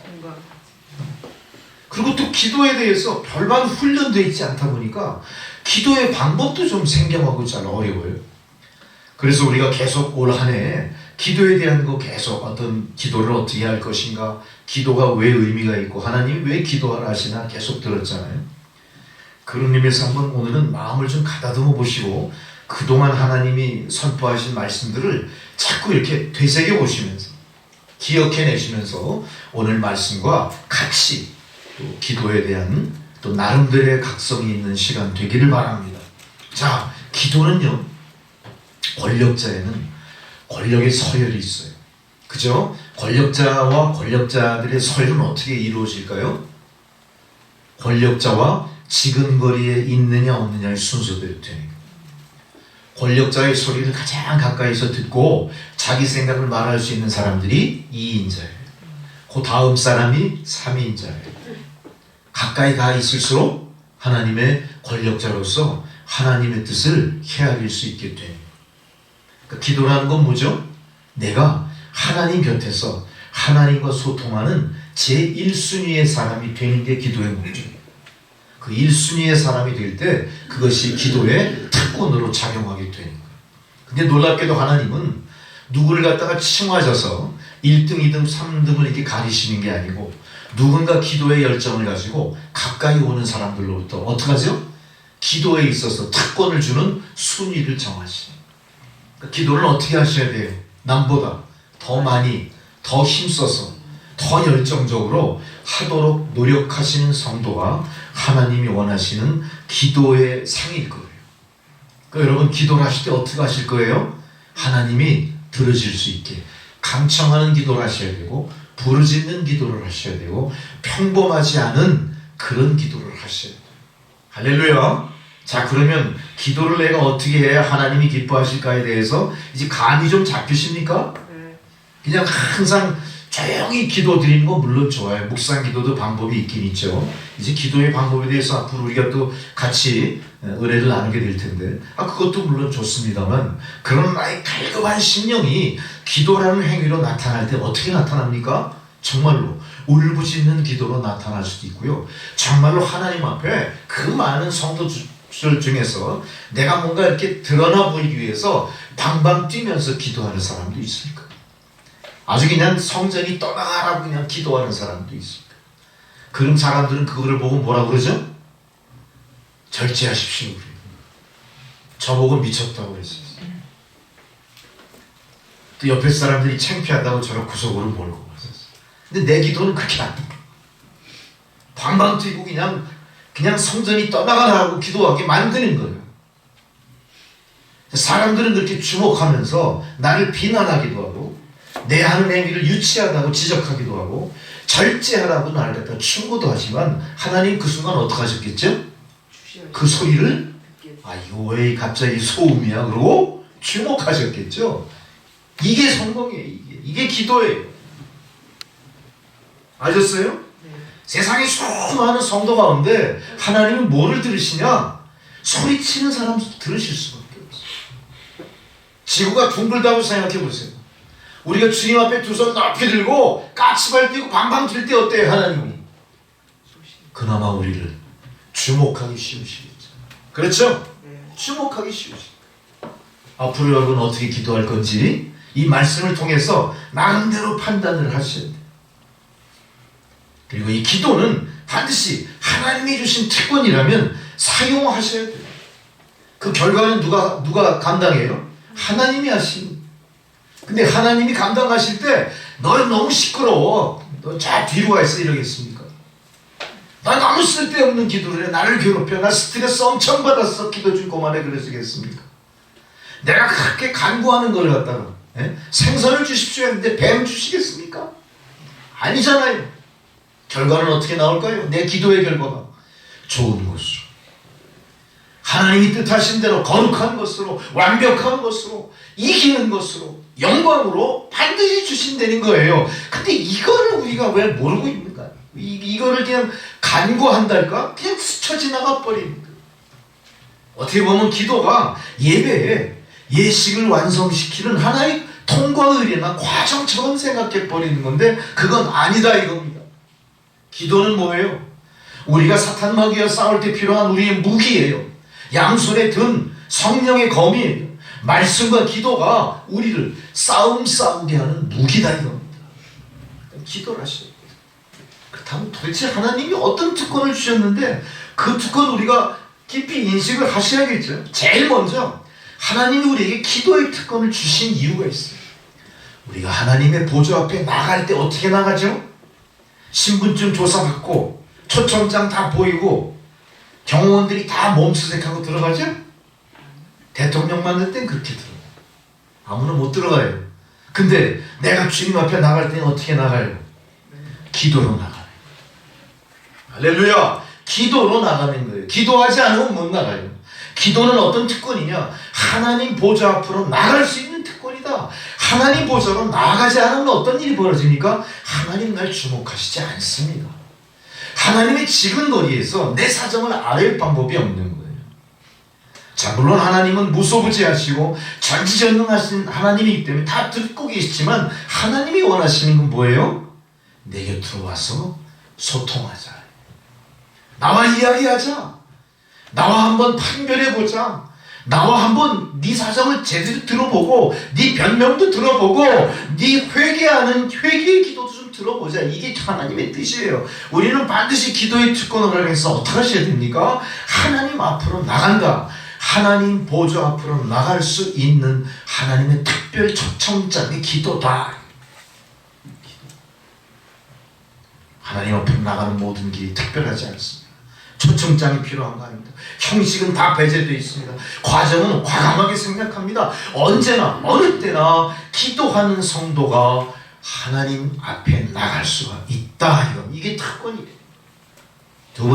그리고 또 기도에 대해서 별반 훈련되어 있지 않다 보니까 기도의 방법도 좀 생경하고 잘 어려워요. 그래서 우리가 계속 올 한 해 기도에 대한 거 계속 어떤 기도를 어떻게 할 것인가, 기도가 왜 의미가 있고 하나님이 왜 기도하라 하시나 계속 들었잖아요. 그런 의미에서 한번 오늘은 마음을 좀 가다듬어 보시고 그동안 하나님이 선포하신 말씀들을 자꾸 이렇게 되새겨 보시면서 기억해내시면서 오늘 말씀과 같이 또 기도에 대한 또 나름대로의 각성이 있는 시간 되기를 바랍니다. 자, 기도는요, 권력자에는 권력의 서열이 있어요. 그죠? 권력자와 권력자들의 서열은 어떻게 이루어질까요? 권력자와 지근거리에 있느냐 없느냐의 순서대로 되니까. 권력자의 소리를 가장 가까이서 듣고 자기 생각을 말할 수 있는 사람들이 2인자예요. 그 다음 사람이 3인자예요. 가까이 가 있을수록 하나님의 권력자로서 하나님의 뜻을 헤아릴 수 있게 됩니다. 그러니까 기도라는 건 뭐죠? 내가 하나님 곁에서 하나님과 소통하는 제1순위의 사람이 되는 게 기도의 목적이에요. 그 1순위의 사람이 될 때 그것이 기도의 특권으로 작용하게 되는 거예요. 근데 놀랍게도 하나님은 누구를 갖다가 칭하셔서 1등, 2등, 3등을 이렇게 가리시는 게 아니고 누군가 기도의 열정을 가지고 가까이 오는 사람들로부터 어떻게 하죠? 기도에 있어서 특권을 주는 순위를 정하시는. 그러니까 기도를 어떻게 하셔야 돼요? 남보다 더 많이, 더 힘써서, 더 열정적으로 하도록 노력하시는 성도가 하나님이 원하시는 기도의 상일 거예요. 그러니까 여러분 기도를 하실 때 어떻게 하실 거예요? 하나님이 들으실 수 있게 간청하는 기도를 하셔야 되고 부르짖는 기도를 하셔야 되고 평범하지 않은 그런 기도를 하셔야 돼요. 할렐루야. 자, 그러면 기도를 내가 어떻게 해야 하나님이 기뻐하실까에 대해서 이제 감이 좀 잡히십니까? 그냥 항상 조용히 기도 드리는 거 물론 좋아요. 묵상 기도도 방법이 있긴 있죠. 이제 기도의 방법에 대해서 앞으로 우리가 또 같이 은혜를 나누게 될 텐데 그것도 물론 좋습니다만 그런 나의 갈급한 심령이 기도라는 행위로 나타날 때 어떻게 나타납니까? 정말로 울부짖는 기도로 나타날 수도 있고요. 정말로 하나님 앞에 그 많은 성도들 중에서 내가 뭔가 이렇게 드러나 보이기 위해서 방방 뛰면서 기도하는 사람도 있을 거예요. 아주 그냥 성전이 떠나가라고 그냥 기도하는 사람도 있습니다. 그런 사람들은 그거를 보고 뭐라 그러죠? 절제하십시오. 저보고 미쳤다고 그랬어요. 또 옆에 사람들이 창피하다고 저를 구석으로 몰고 갔었어요. 근데 내 기도는 그렇게 안 돼. 방방 뛰고 그냥 성전이 떠나가라고 기도하게 만드는 거예요. 사람들은 그렇게 주목하면서 나를 비난하기도 하고 내 하는 행위를 유치하다고 지적하기도 하고 절제하라고 나를 갖다 충고도 하지만 하나님 그 순간 어떻게 하셨겠죠? 그 소리를 이거 왜 갑자기 소음이야? 그러고 주목하셨겠죠? 이게 성공이에요. 이게 기도예요. 아셨어요? 세상에 수많은 성도 가운데 하나님은 뭐를 들으시냐? 소리치는 사람 들으실 수밖에 없어요. 지구가 둥글다고 생각해 보세요. 우리가 주님 앞에 두 손 높이 들고 까치발 뛰고 방방 뛸 때 어때요? 하나님이 그나마 우리를 주목하기 쉬우시겠죠. 그렇죠? 주목하기 쉬우시죠. 앞으로 여러분 어떻게 기도할 건지 이 말씀을 통해서 나름대로 판단을 하셔야 돼요. 그리고 이 기도는 반드시 하나님이 주신 특권이라면 사용하셔야 돼요. 그 결과는 누가 감당해요? 하나님이 하십니다. 근데 하나님이 감당하실 때 너는 너무 시끄러워. 너 저 뒤로 가 있어 이러겠습니까? 나 너무 쓸데없는 기도를 해. 나를 괴롭혀. 나 스트레스 엄청 받았어. 기도 좀 그만해 그러시겠습니까? 내가 그렇게 간구하는 걸 갖다가 생선을 주십시오 했는데 뱀 주시겠습니까? 아니잖아요. 결과는 어떻게 나올까요? 내 기도의 결과가 좋은 것으로 하나님이 뜻하신 대로 거룩한 것으로 완벽한 것으로 이기는 것으로 영광으로 반드시 주신다는 거예요. 근데 이거를 우리가 왜 모르고 있는가? 이거를 그냥 간구한달까? 그냥 스쳐 지나가 버리는 거예요. 어떻게 보면 기도가 예배에 예식을 완성시키는 하나의 통과 의례나 과정처럼 생각해 버리는 건데 그건 아니다 이겁니다. 기도는 뭐예요? 우리가 사탄 마귀와 싸울 때 필요한 우리의 무기예요. 양손에 든 성령의 검이에요. 말씀과 기도가 우리를 싸우게 하는 무기다 이겁니다. 기도를 하셔야 돼요. 그렇다면 도대체 하나님이 어떤 특권을 주셨는데 그 특권 우리가 깊이 인식을 하셔야겠죠. 제일 먼저 하나님이 우리에게 기도의 특권을 주신 이유가 있어요. 우리가 하나님의 보좌 앞에 나갈 때 어떻게 나가죠? 신분증 조사받고 초청장 다 보이고 경호원들이 다 몸수색하고 들어가죠? 대통령 만날 땐 그렇게 들어가요. 아무나 못 들어가요. 근데 내가 주님 앞에 나갈 때는 어떻게 나가요? 기도로 나가요. 할렐루야! 기도로 나가는 거예요. 기도하지 않으면 못 나가요. 기도는 어떤 특권이냐? 하나님 보좌 앞으로 나갈 수 있는 특권이다. 하나님 보좌로 나가지 않으면 어떤 일이 벌어집니까? 하나님 날 주목하시지 않습니다. 하나님의 지근거리에서 내 사정을 알을 방법이 없는 거예요. 자, 물론 하나님은 무소부지하시고 전지전능하신 하나님이기 때문에 다 듣고 계시지만 하나님이 원하시는 건 뭐예요? 내 곁으로 와서 소통하자. 나와 이야기하자. 나와 한번 판별해보자. 나와 한번 네 사정을 제대로 들어보고 네 변명도 들어보고 네 회개의 기도도 좀 들어보자. 이게 하나님의 뜻이에요. 우리는 반드시 기도의 특권을 활용해서 어떻게 하셔야 됩니까? 하나님 앞으로 나간다. 하나님 보좌 앞으로 나갈 수 있는 하나님의 특별 초청장의 기도다. 하나님 앞에 나가는 모든 길이 특별하지 않습니다. 초청장이 필요한 거 아닙니다. 형식은 다 배제되어 있습니다. 과정은 과감하게 생각합니다. 언제나 어느 때나 기도하는 성도가 하나님 앞에 나갈 수가 있다. 이게 특권이에요. 두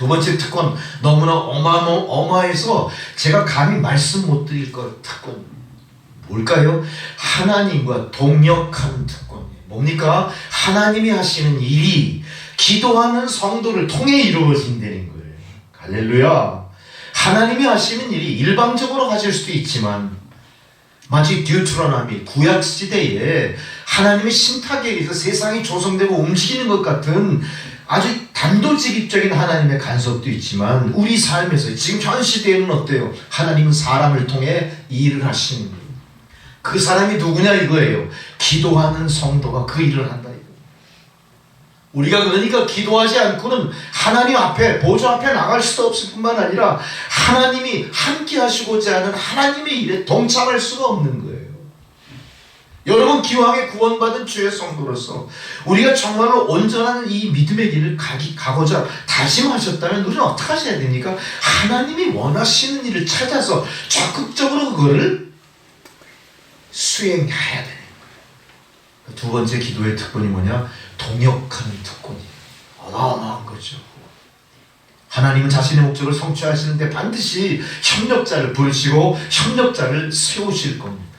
번째 특권 너무나 어마어마해서 제가 감히 말씀 못 드릴 것 특권 뭘까요? 하나님과 동역하는 특권이에요. 뭡니까? 하나님이 하시는 일이 기도하는 성도를 통해 이루어진다는 거예요. 할렐루야. 하나님이 하시는 일이 일방적으로 하실 수도 있지만 마치 듀트로노미 구약 시대에 하나님의 신탁에 의해서 세상이 조성되고 움직이는 것 같은 아주 단도직입적인 하나님의 간섭도 있지만 우리 삶에서 지금 현 시대에는 어때요? 하나님은 사람을 통해 일을 하시는 거예요. 그 사람이 누구냐 이거예요. 기도하는 성도가 그 일을 한다 이거예요. 우리가 그러니까 기도하지 않고는 하나님 앞에 보좌 앞에 나갈 수도 없을 뿐만 아니라 하나님이 함께 하시고자 하는 하나님의 일에 동참할 수가 없는 거예요. 여러분 기왕에 구원받은 주의 성도로서 우리가 정말로 온전한 이 믿음의 길을 가고자 다짐하셨다면 우리는 어떻게 하셔야 됩니까? 하나님이 원하시는 일을 찾아서 적극적으로 그거를 수행해야 되는 거예요. 두 번째 기도의 특권이 뭐냐? 동역하는 특권이에요. 어마어마한 거죠. 하나님은 자신의 목적을 성취하시는데 반드시 협력자를 부르시고 협력자를 세우실 겁니다.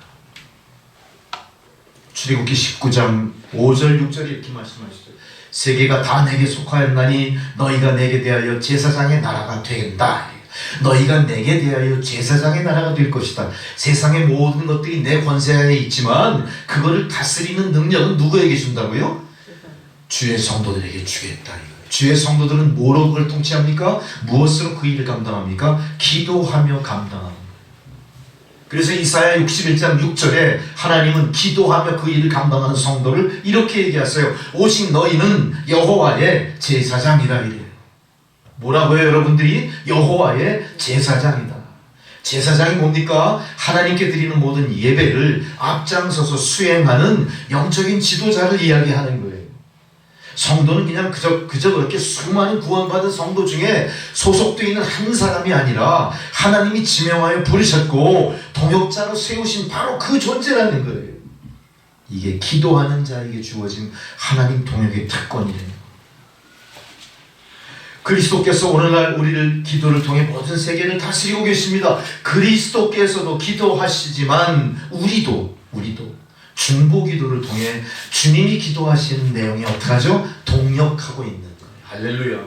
출애굽기 19장 5절 6절 이렇게 말씀하시죠. 세계가 다 내게 속하였나니 너희가 내게 대하여 제사장의 나라가 된다. 너희가 내게 대하여 제사장의 나라가 될 것이다. 세상의 모든 것들이 내 권세 안에 있지만 그거를 다스리는 능력은 누구에게 준다고요? 주의 성도들에게 주겠다. 주의 성도들은 뭐로 그걸 통치합니까? 무엇으로 그 일을 감당합니까? 기도하며 감당합니다. 그래서 이사야 61장 6절에 하나님은 기도하며 그 일을 감당하는 성도를 이렇게 얘기하세요. 오직 너희는 여호와의 제사장이라 이래요. 뭐라고요 여러분들이? 여호와의 제사장이다. 제사장이 뭡니까? 하나님께 드리는 모든 예배를 앞장서서 수행하는 영적인 지도자를 이야기하는 거예요. 성도는 그냥 그저 그렇게 수많은 구원받은 성도 중에 소속되어 있는 한 사람이 아니라 하나님이 지명하여 부르셨고 동역자로 세우신 바로 그 존재라는 거예요. 이게 기도하는 자에게 주어진 하나님 동역의 특권이래요. 그리스도께서 오늘날 우리를 기도를 통해 모든 세계를 다스리고 계십니다. 그리스도께서도 기도하시지만 우리도 중보기도를 통해 주님이 기도하시는 내용이 어떡하죠? 동역하고 있는 거예요. 할렐루야.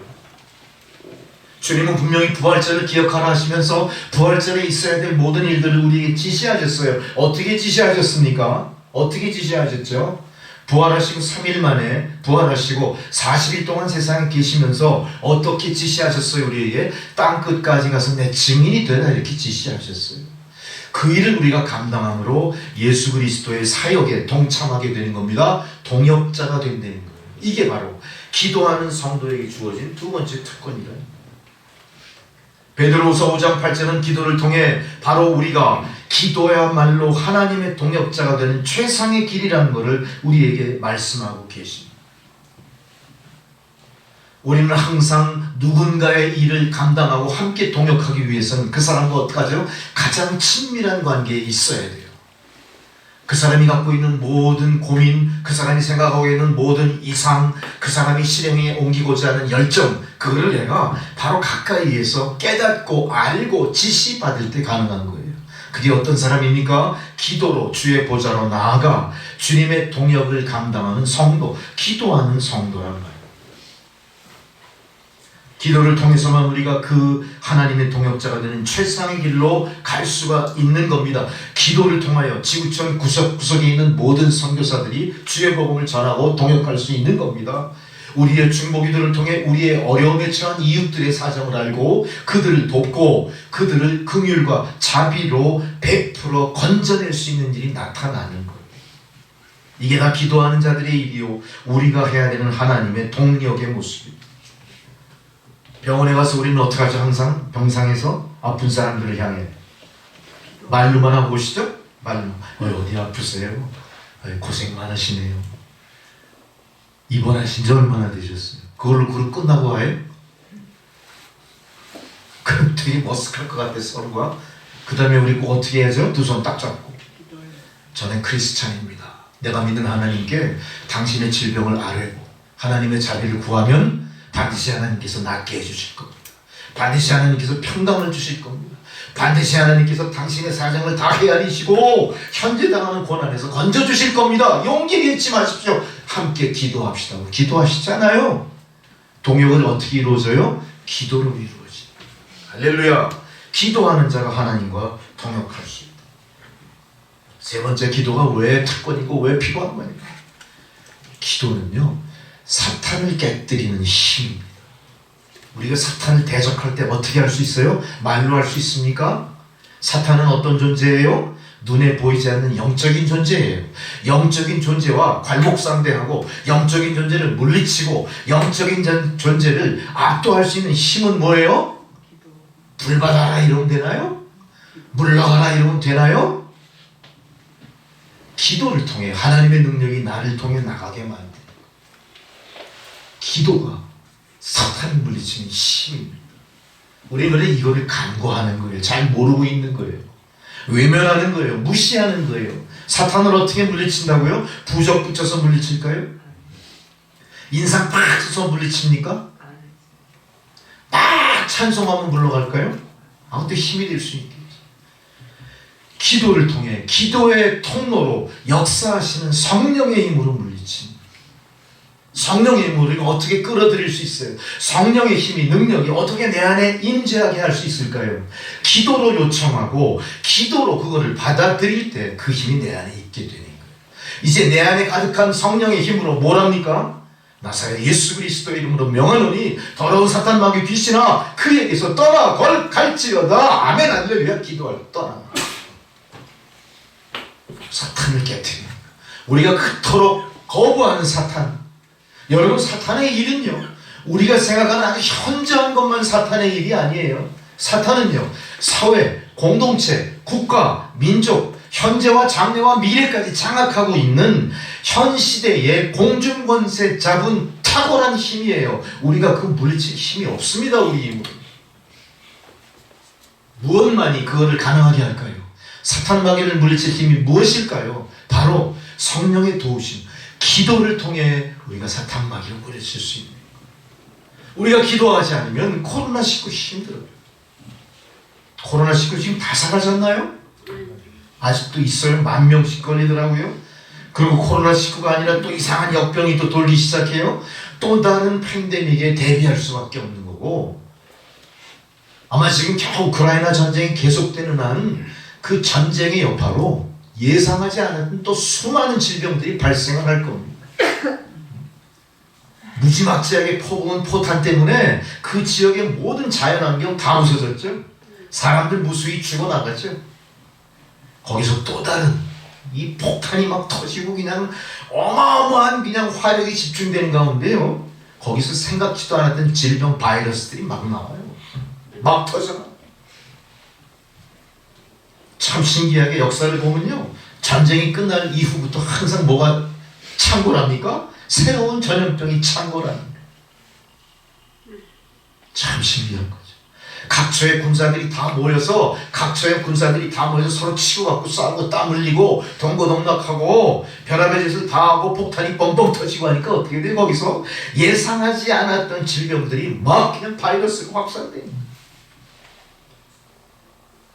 주님은 분명히 부활절을 부활하라 하시면서 부활절에 있어야 될 모든 일들을 우리에게 지시하셨어요. 어떻게 지시하셨습니까? 어떻게 지시하셨죠? 부활하시고 3일 만에 부활하시고 40일 동안 세상에 계시면서 어떻게 지시하셨어요? 우리에게 땅끝까지 가서 내 증인이 되라 이렇게 지시하셨어요. 그 일을 우리가 감당함으로 예수 그리스도의 사역에 동참하게 되는 겁니다. 동역자가 된다는 거예요. 이게 바로 기도하는 성도에게 주어진 두 번째 특권이다. 베드로후서 5장 8절은 기도를 통해 바로 우리가 기도야말로 하나님의 동역자가 되는 최상의 길이라는 것을 우리에게 말씀하고 계십니다. 우리는 항상 누군가의 일을 감당하고 함께 동역하기 위해서는 그 사람과 어떻게 하죠? 가장 친밀한 관계에 있어야 돼요. 그 사람이 갖고 있는 모든 고민, 그 사람이 생각하고 있는 모든 이상, 그 사람이 실행에 옮기고자 하는 열정, 그거를 내가 바로 가까이에서 깨닫고 알고 지시받을 때 가능한 거예요. 그게 어떤 사람입니까? 기도로 주의 보좌로 나아가 주님의 동역을 감당하는 성도, 기도하는 성도란 말이에요. 기도를 통해서만 우리가 그 하나님의 동역자가 되는 최상의 길로 갈 수가 있는 겁니다. 기도를 통하여 지구촌 구석구석에 있는 모든 선교사들이 주의 복음을 전하고 동역할 수 있는 겁니다. 우리의 중보기도를 통해 우리의 어려움에 처한 이웃들의 사정을 알고 그들을 돕고 그들을 긍휼과 자비로 베풀어 건져낼 수 있는 일이 나타나는 거예요. 이게 다 기도하는 자들의 일이요 우리가 해야 되는 하나님의 동역의 모습입니다. 병원에 가서 우리는 어떻게 하죠? 항상 병상에서 아픈 사람들을 향해 말로만 하고 오시죠? 말로 어디 아프세요? 고생 많으시네요. 입원하신 지 얼마나 되셨어요? 그걸로 그룹 끝나고 와요? 그럼 되게 머쓱할 것 같아 서로가. 그 다음에 우리 꼭 어떻게 해야죠? 두 손 딱 잡고 저는 크리스찬입니다. 내가 믿는 하나님께 당신의 질병을 아뢰고 하나님의 자비를 구하면 반드시 하나님께서 낫게 해주실 겁니다. 반드시 하나님께서 평강을 주실 겁니다. 반드시 하나님께서 당신의 사정을 다 헤아리시고 현재 당하는 고난에서 건져주실 겁니다. 용기 잃지 마십시오. 함께 기도합시다. 기도하시잖아요. 동역은 어떻게 이루어져요? 기도로 이루어집니다. 할렐루야. 기도하는 자가 하나님과 동역할 수 있다. 세 번째, 기도가 왜 특권이고 왜 필요한 거냐? 기도는요, 사탄을 깨뜨리는 힘입니다. 우리가 사탄을 대적할 때 어떻게 할 수 있어요? 말로 할 수 있습니까? 사탄은 어떤 존재예요? 눈에 보이지 않는 영적인 존재예요. 영적인 존재와 괄목상대하고 영적인 존재를 물리치고 영적인 존재를 압도할 수 있는 힘은 뭐예요? 불 받아라 이러면 되나요? 물러가라 이러면 되나요? 기도를 통해 하나님의 능력이 나를 통해 나가게 만드는 기도가 사탄을 물리치는 힘입니다. 우리는 이거를 간과하는 거예요. 잘 모르고 있는 거예요. 외면하는 거예요. 무시하는 거예요. 사탄을 어떻게 물리친다고요? 부적 붙여서 물리칠까요? 인상 팍 써서 물리칩니까? 막 찬송하면 물러갈까요? 아무튼 힘이 될 수 있겠죠. 기도를 통해 기도의 통로로 역사하시는 성령의 힘으로 물리칩니다. 성령의 힘을 어떻게 끌어들일 수 있어요? 성령의 힘이, 능력이 어떻게 내 안에 임재하게 할 수 있을까요? 기도로 요청하고 기도로 그거를 받아들일 때 그 힘이 내 안에 있게 되는 거예요. 이제 내 안에 가득한 성령의 힘으로 뭘 합니까? 나사렛 예수 그리스도의 이름으로 명하노니 더러운 사탄 마귀 귀신아 그에게서 떠나 갈지어다. 아멘 할렐루야. 기도할 떠나. 사탄을 깨뜨리는 거예요. 우리가 그토록 거부하는 사탄. 여러분, 사탄의 일은요, 우리가 생각하는 아주 현저한 것만 사탄의 일이 아니에요. 사탄은요, 사회, 공동체, 국가, 민족, 현재와 장래와 미래까지 장악하고 있는 현 시대의 공중권세 잡은 탁월한 힘이에요. 우리가 그 물리칠 힘이 없습니다. 우리 힘은. 무엇만이 그거를 가능하게 할까요? 사탄 마귀를 물리칠 힘이 무엇일까요? 바로 성령의 도우심, 기도를 통해 우리가 사탄 마귀를 물리칠 수 있는 거예요. 우리가 기도하지 않으면 코로나19 힘들어요. 코로나19 지금 다 사라졌나요? 아직도 있어요. 10,000명씩 걸리더라고요. 그리고 코로나19가 아니라 또 이상한 역병이 또 돌기 시작해요. 또 다른 팬데믹에 대비할 수밖에 없는 거고, 아마 지금 겨우 우크라이나 전쟁이 계속되는 한 그 전쟁의 여파로 예상하지 않았던 또 수많은 질병들이 발생을 할 겁니다. 무지막지하게 퍼부은 포탄 때문에 그 지역의 모든 자연환경 다 부서졌죠. 사람들 무수히 죽어나갔죠. 거기서 또 다른 이 폭탄이 막 터지고 그냥 어마어마한 그냥 화력이 집중되는 가운데요, 거기서 생각지도 않았던 질병 바이러스들이 막 나와요. 막 터져. 참 신기하게 역사를 보면요, 전쟁이 끝날 이후부터 항상 뭐가 창궐합니까? 새로운 전염병이 창궐합니다. 참 신기한 거죠. 각처의 군사들이 다 모여서 서로 치고받고 싸우고 땀 흘리고 동고동락하고 별의별 짓을 다 하고 폭탄이 뻥뻥 터지고 하니까 어떻게 돼? 거기서 예상하지 않았던 질병들이 막 그냥 바이러스가 확산됩니다.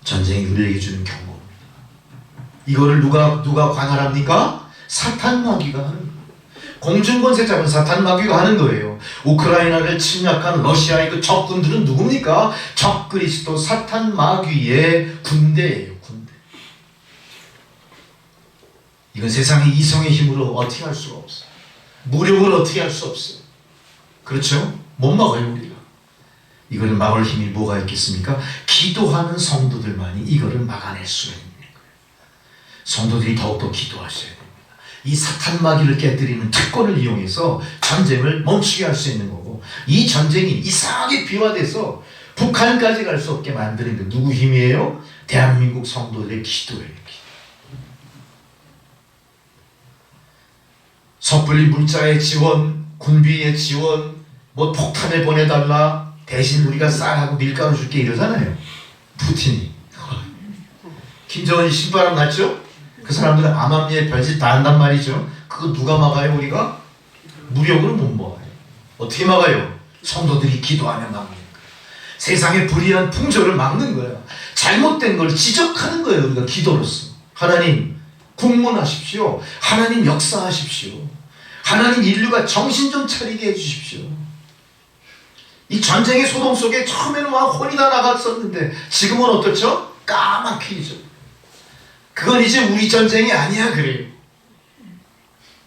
전쟁이 우리에게 주는 경고입니다. 이거를 누가 관할합니까? 사탄 마귀가 하는 거예요. 공중권세 잡은 사탄 마귀가 하는 거예요. 우크라이나를 침략한 러시아의 그 적군들은 누굽니까? 적그리스도 사탄 마귀의 군대예요. 군대. 이건 세상의 이성의 힘으로 어떻게 할 수가 없어요. 무력으로 어떻게 할 수 없어요. 그렇죠? 못 막아요 우리가. 이거를 막을 힘이 뭐가 있겠습니까? 기도하는 성도들만이 이거를 막아낼 수가 있는 거예요. 성도들이 더욱더 기도하셔야 됩니다. 이 사탄 마귀를 깨뜨리는 특권을 이용해서 전쟁을 멈추게 할 수 있는 거고, 이 전쟁이 이상하게 비화돼서 북한까지 갈 수 없게 만드는 게 누구 힘이에요? 대한민국 성도들의 기도예요. 섣불리 물자의 지원, 군비의 지원, 뭐 폭탄을 보내달라, 대신 우리가 쌀하고 밀가루 줄게 이러잖아요. 푸틴이. 김정은이 신바람 났죠? 그 사람들은 암암리에 별짓 다 한단 말이죠. 그거 누가 막아요 우리가? 무력으로 못 막아요. 어떻게 막아요? 성도들이 기도하며 막는 거예요. 세상의 불의한 풍조를 막는 거예요. 잘못된 걸 지적하는 거예요. 우리가 기도로서. 하나님 국문하십시오. 하나님 역사하십시오. 하나님 인류가 정신 좀 차리게 해주십시오. 이 전쟁의 소동 속에 처음에는 막 혼이 다 나갔었는데 지금은 어떻죠? 까맣게죠. 그건 이제 우리 전쟁이 아니야 그래요.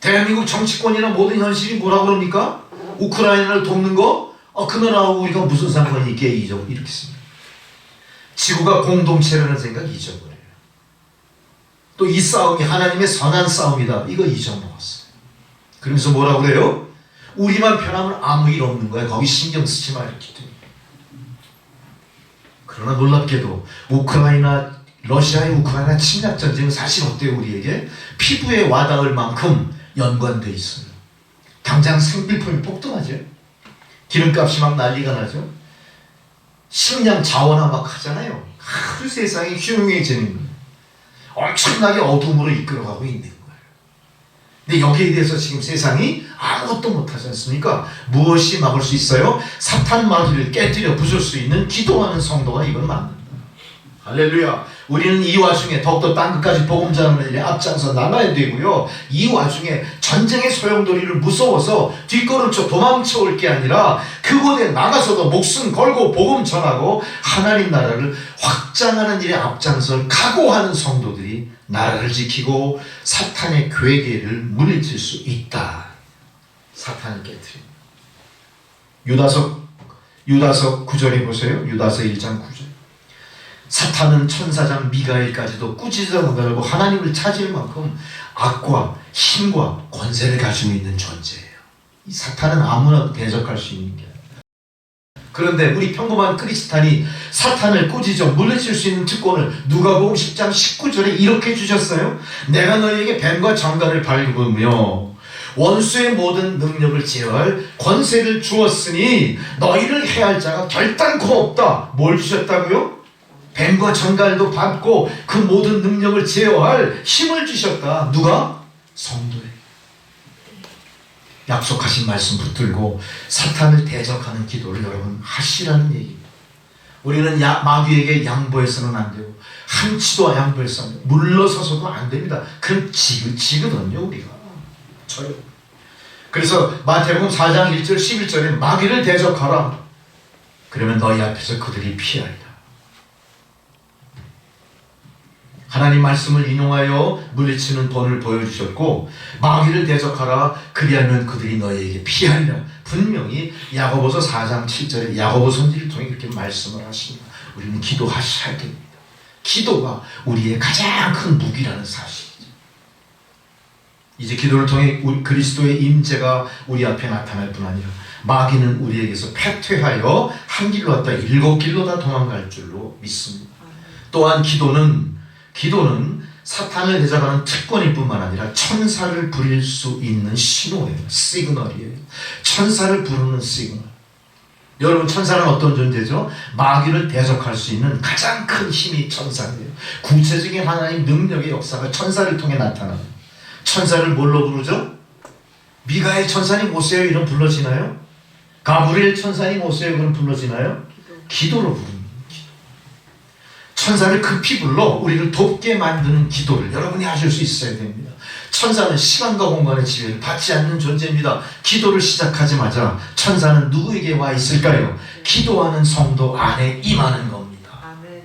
대한민국 정치권이나 모든 현실이 뭐라 그럽니까? 우크라이나를 돕는 거? 그 나라하고 우리가 무슨 상관이 있게 이렇게 씁니다. 지구가 공동체라는 생각 잊어버려요. 또 이 싸움이 하나님의 선한 싸움이다. 이거 잊어먹었어요. 그러면서 뭐라 그래요? 우리만 편하면 아무 일 없는 거야. 거기 신경 쓰지 마 이렇게 됩니다. 그러나 놀랍게도 러시아의 우크라이나 침략 전쟁은 사실 어때요? 우리에게 피부에 와닿을 만큼 연관돼 있어요. 당장 생필품이 폭등하죠. 기름값이 막 난리가 나죠. 식량 자원화 막 하잖아요. 아주 세상이 흉흉해지는 거예요. 엄청나게 어둠으로 이끌어가고 있는 거예요. 근데 여기에 대해서 지금 세상이 아무것도 못하지 않습니까? 무엇이 막을 수 있어요? 사탄 마귀를 깨뜨려 부술 수 있는 기도하는 성도가 이걸 막는다. 할렐루야. 우리는 이 와중에 더욱더 땅끝까지 복음 전하는 일에 앞장서 나가야 되고요. 이 와중에 전쟁의 소용돌이를 무서워서 뒷걸음쳐 도망쳐 올 게 아니라 그곳에 나가서도 목숨 걸고 복음 전하고 하나님 나라를 확장하는 일에 앞장설 각오하는 성도들이 나라를 지키고 사탄의 괴계를 물리칠 수 있다. 사탄을 깨트립니다. 유다서 9절에 보세요. 유다서 1장 9절. 사탄은 천사장 미가엘까지도 꾸짖어 가지고 하나님을 차지할 만큼 악과 힘과 권세를 가지고 있는 존재예요. 이 사탄은 아무나 대적할 수 있는 게 아니라. 그런데 우리 평범한 크리스찬이 사탄을 꾸짖어 물리칠 수 있는 특권을 누가복음 10장 19절에 이렇게 주셨어요. 내가 너희에게 뱀과 정갈을 밟으며 원수의 모든 능력을 제어할 권세를 주었으니 너희를 해할 자가 결단코 없다. 뭘 주셨다고요? 뱀과 전갈도 밟고 그 모든 능력을 제어할 힘을 주셨다. 누가? 성도에게. 약속하신 말씀 붙들고 사탄을 대적하는 기도를 여러분 하시라는 얘기입니다. 우리는 마귀에게 양보해서는 안 되고 한치도 양보해서는 안 되고 물러서서도 안 됩니다. 그럼 지거든요 우리가. 저요. 그래서 마태복음 4장 1절 11절에 마귀를 대적하라. 그러면 너희 앞에서 그들이 피하리라. 하나님 말씀을 인용하여 물리치는 본을 보여주셨고 마귀를 대적하라. 그리하면 그들이 너희에게 피하리라. 분명히 야고보서 4장 7절에 야고보 선지를 통해 그렇게 말씀을 하십니다. 우리는 기도하셔야 됩니다. 기도가 우리의 가장 큰 무기라는 사실이죠. 이제 기도를 통해 그리스도의 임재가 우리 앞에 나타날 뿐 아니라 마귀는 우리에게서 패퇴하여 한 길로 왔다 7길로 다 도망갈 줄로 믿습니다. 또한 기도는 사탄을 대적하는 특권일 뿐만 아니라 천사를 부릴 수 있는 신호예요. 시그널이에요. 천사를 부르는 시그널. 여러분 천사는 어떤 존재죠? 마귀를 대적할 수 있는 가장 큰 힘이 천사예요. 구체적인 하나님 능력의 역사가 천사를 통해 나타납니다. 천사를 뭘로 부르죠? 미가엘 천사님 오세요 이런 불러지나요? 가브리엘 천사님 오세요 그런 불러지나요? 기도로 부릅니다. 천사를 급히 불러 우리를 돕게 만드는 기도를 여러분이 하실 수 있어야 됩니다. 천사는 시간과 공간의 지배를 받지 않는 존재입니다. 기도를 시작하자마자 천사는 누구에게 와 있을까요? 기도하는 성도 안에 임하는 겁니다. 아멘.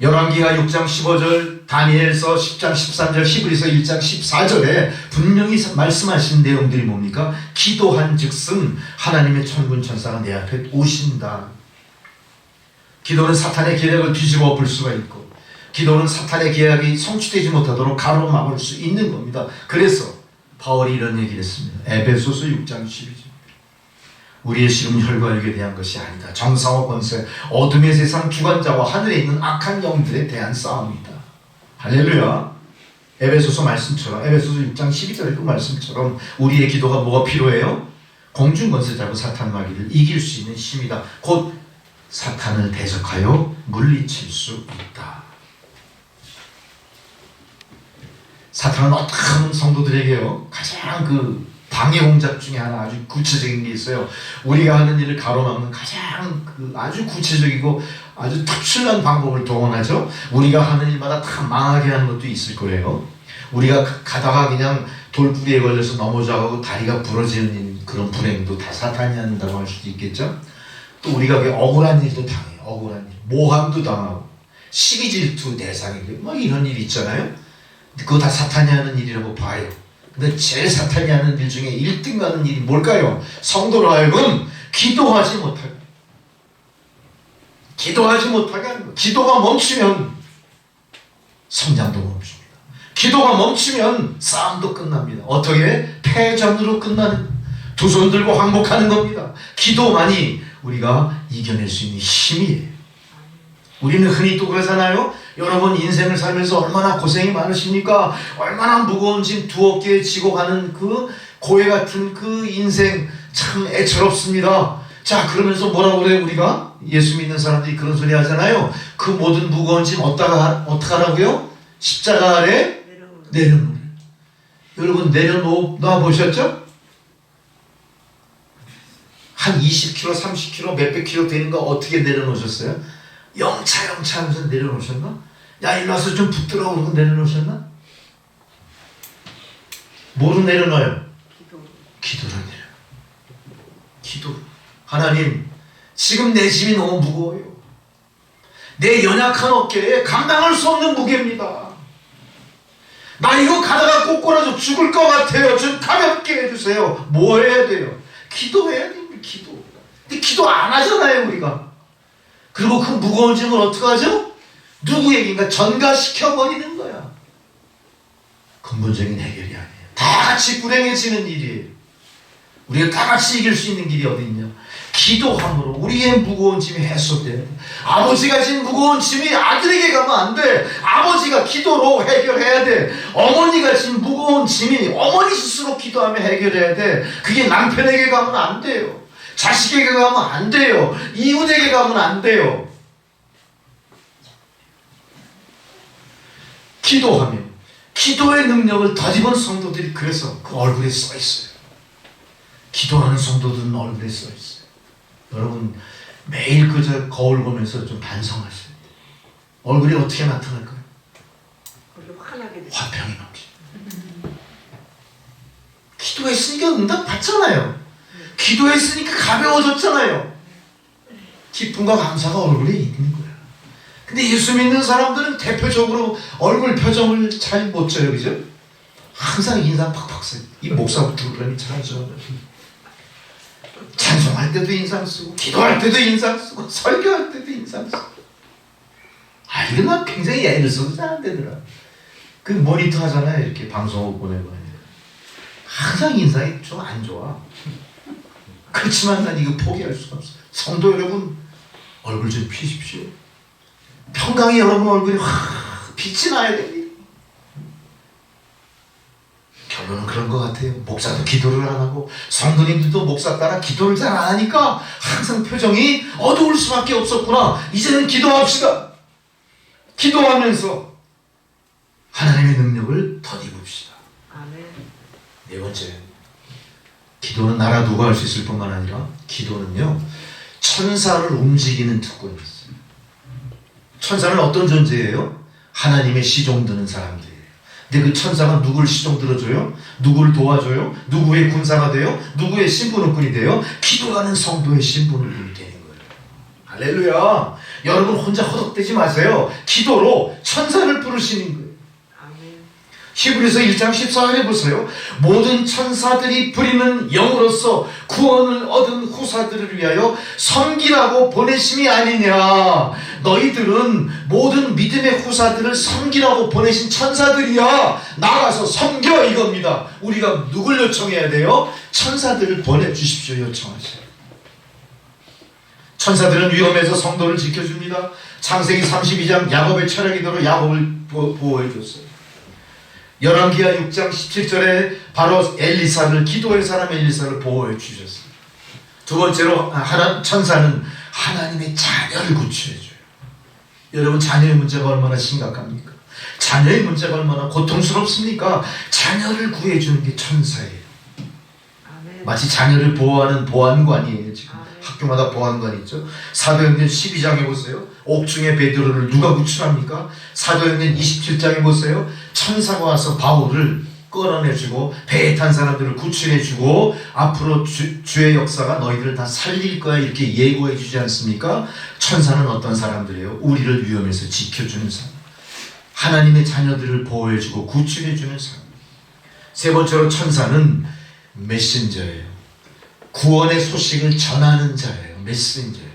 열왕기하 6장 15절, 다니엘서 10장 13절, 히브리서 1장 14절에 분명히 말씀하신 내용들이 뭡니까? 기도한 즉슨 하나님의 천군 천사가 내 앞에 오신다. 기도는 사탄의 계략을 뒤집어 엎을 수가 있고 기도는 사탄의 계략이 성취되지 못하도록 가로막을 수 있는 겁니다. 그래서 바울이 이런 얘기를 했습니다. 에베소서 6장 12절. 우리의 씨름은 혈과 육에 대한 것이 아니다. 정사와 권세, 어둠의 세상 주관자와 하늘에 있는 악한 영들에 대한 싸움이다. 할렐루야. 에베소서 말씀처럼, 에베소서 6장 12절의 그 말씀처럼 우리의 기도가 뭐가 필요해요? 공중권세 잡은 사탄 마귀를 이길 수 있는 힘이다. 곧 사탄을 대적하여 물리칠 수 있다. 사탄은 어떻게 하면 성도들에게요, 가장 그 방해 공작 중에 하나 아주 구체적인 게 있어요. 우리가 하는 일을 가로막는 가장 그 아주 구체적이고 아주 특출난 방법을 동원하죠. 우리가 하는 일마다 다 망하게 하는 것도 있을 거예요. 우리가 가다가 그냥 돌부리에 걸려서 넘어져가고 다리가 부러지는 그런 불행도 다 사탄이 한다고 할 수도 있겠죠. 또 우리가 그 억울한 일도 당해요. 억울한 일, 모함도 당하고 시기 질투 대상이고 막 이런 일 있잖아요. 그거 다 사탄이 하는 일이라고 봐요. 근데 제일 사탄이 하는 일 중에 1등 가는 일이 뭘까요? 성도로 하여금 기도하지 못하게 하는 거예요. 기도가 멈추면 성장도 멈춥니다. 기도가 멈추면 싸움도 끝납니다. 어떻게? 패전으로 끝나는, 두 손 들고 항복하는 겁니다. 기도만이 우리가 이겨낼 수 있는 힘이에요. 우리는 흔히 또 그러잖아요. 여러분 인생을 살면서 얼마나 고생이 많으십니까? 얼마나 무거운 짐 두 어깨에 지고 가는 그 고해 같은 그 인생 참 애처롭습니다. 자, 그러면서 뭐라고 그래요? 우리가 예수 믿는 사람들이 그런 소리 하잖아요. 그 모든 무거운 짐 어떡하라고요? 십자가 아래 내려놓으래. 여러분 내려놓아 보셨죠? 한 20kg, 30kg, 몇백 킬로 되는 거 어떻게 내려놓으셨어요? 영차 하면서 내려놓으셨나? 야, 일로 와서 좀 붙들어 그러고 내려놓으셨나? 뭐로 내려놔요? 기도로 내려. 기도. 하나님, 지금 내 짐이 너무 무거워요. 내 연약한 어깨에 감당할 수 없는 무게입니다. 나 이거 가다가 꼬꾸라져 죽을 것 같아요. 좀 가볍게 해주세요. 뭐 해야 돼요? 기도해야 됩니다. 기도. 근데 기도 안 하잖아요, 우리가. 그리고 그 무거운 짐을 어떻게 하죠? 누구에게인가 전가시켜버리는 거야. 근본적인 해결이 아니에요. 다 같이 불행해지는 일이에요. 우리가 다 같이 이길 수 있는 길이 어디 있냐? 기도함으로 우리의 무거운 짐이 해소돼야 돼. 아버지가 진 무거운 짐이 아들에게 가면 안 돼. 아버지가 기도로 해결해야 돼. 어머니가 진 무거운 짐이 어머니 스스로 기도하며 해결해야 돼. 그게 남편에게 가면 안 돼요. 자식에게 가면 안 돼요. 이웃에게 가면 안 돼요. 기도하며 기도의 능력을 덧입은 성도들이 그래서 그 얼굴에 써 있어요. 기도하는 성도들은 얼굴에 써 있어요. 여러분 매일 그저 거울 보면서 좀 반성하셔야 돼요. 얼굴이 어떻게 나타날까요? 화평이 넘치죠. 기도했으니까 응답 받잖아요. 기도했으니까 가벼워졌잖아요. 기쁨과 감사가 얼굴에 있는 거야. 근데 예수 믿는 사람들은 대표적으로 얼굴 표정을 잘 못 져요. 그죠? 항상 인상 팍팍 써요. 이 목사부터 그러니 잘하죠. 찬송할 때도 인상 쓰고 기도할 때도 인상 쓰고 설교할 때도 인상 쓰고. 아, 이건 난 굉장히 애를 써도 잘 안 되더라. 그 모니터 하잖아요. 이렇게 방송국 보내고. 항상 인상이 좀 안 좋아. 그렇지만 난 이거 포기할 수가 없어. 성도 여러분, 얼굴 좀 피십시오. 평강이 여러분 얼굴에 확 빛이 나야 됩니다. 결론은 그런 것 같아요. 목사도 기도를 안 하고 성도님들도 목사 따라 기도를 잘 안 하니까 항상 표정이 어두울 수밖에 없었구나. 이제는 기도합시다. 기도하면서 하나님의 능력을 덧입읍시다. 아멘. 네 번째, 기도는 나라두고 할 수 있을 뿐만 아니라 기도는요 천사를 움직이는 특권이 있어요. 천사는 어떤 존재예요? 하나님의 시종 드는 사람들이에요. 근데 그 천사가 누구를 시종 들어줘요? 누구를 도와줘요? 누구의 군사가 돼요? 누구의 신분의꾼이 돼요? 기도하는 성도의 신분의꾼이 되는 거예요. 할렐루야. 여러분 혼자 허덕대지 마세요. 기도로 천사를 부르시는 거예요. 히브리서 1장 14절에 보세요. 모든 천사들이 부리는 영으로서 구원을 얻은 후사들을 위하여 섬기라고 보내심이 아니냐. 너희들은 모든 믿음의 후사들을 섬기라고 보내신 천사들이야. 나가서 섬겨, 이겁니다. 우리가 누굴 요청해야 돼요? 천사들을 보내주십시오 요청하세요. 천사들은 위험에서 성도를 지켜줍니다. 창세기 32장 야곱의 철학이도록 야곱을 보호해줬어요. 열왕기하 6장 17절에 바로 엘리사를, 기도의 사람 엘리사를 보호해 주셨어요. 두 번째로 천사는 하나님의 자녀를 구출해줘요. 여러분, 자녀의 문제가 얼마나 심각합니까? 자녀의 문제가 얼마나 고통스럽습니까? 자녀를 구해주는 게 천사예요. 마치 자녀를 보호하는 보안관이에요. 지금 학교마다 보안관 있죠. 사도행전 12장에 보세요. 옥중에 베드로를 누가 구출합니까? 사도행전 27장에 보세요. 천사가 와서 바울을 끌어내주고 배에 탄 사람들을 구출해주고 앞으로 주의 역사가 너희들을 다 살릴 거야 이렇게 예고해 주지 않습니까? 천사는 어떤 사람들이에요? 우리를 위험에서 지켜주는 사람, 하나님의 자녀들을 보호해주고 구출해주는 사람. 세 번째로 천사는 메신저예요. 구원의 소식을 전하는 자예요. 메신저예요.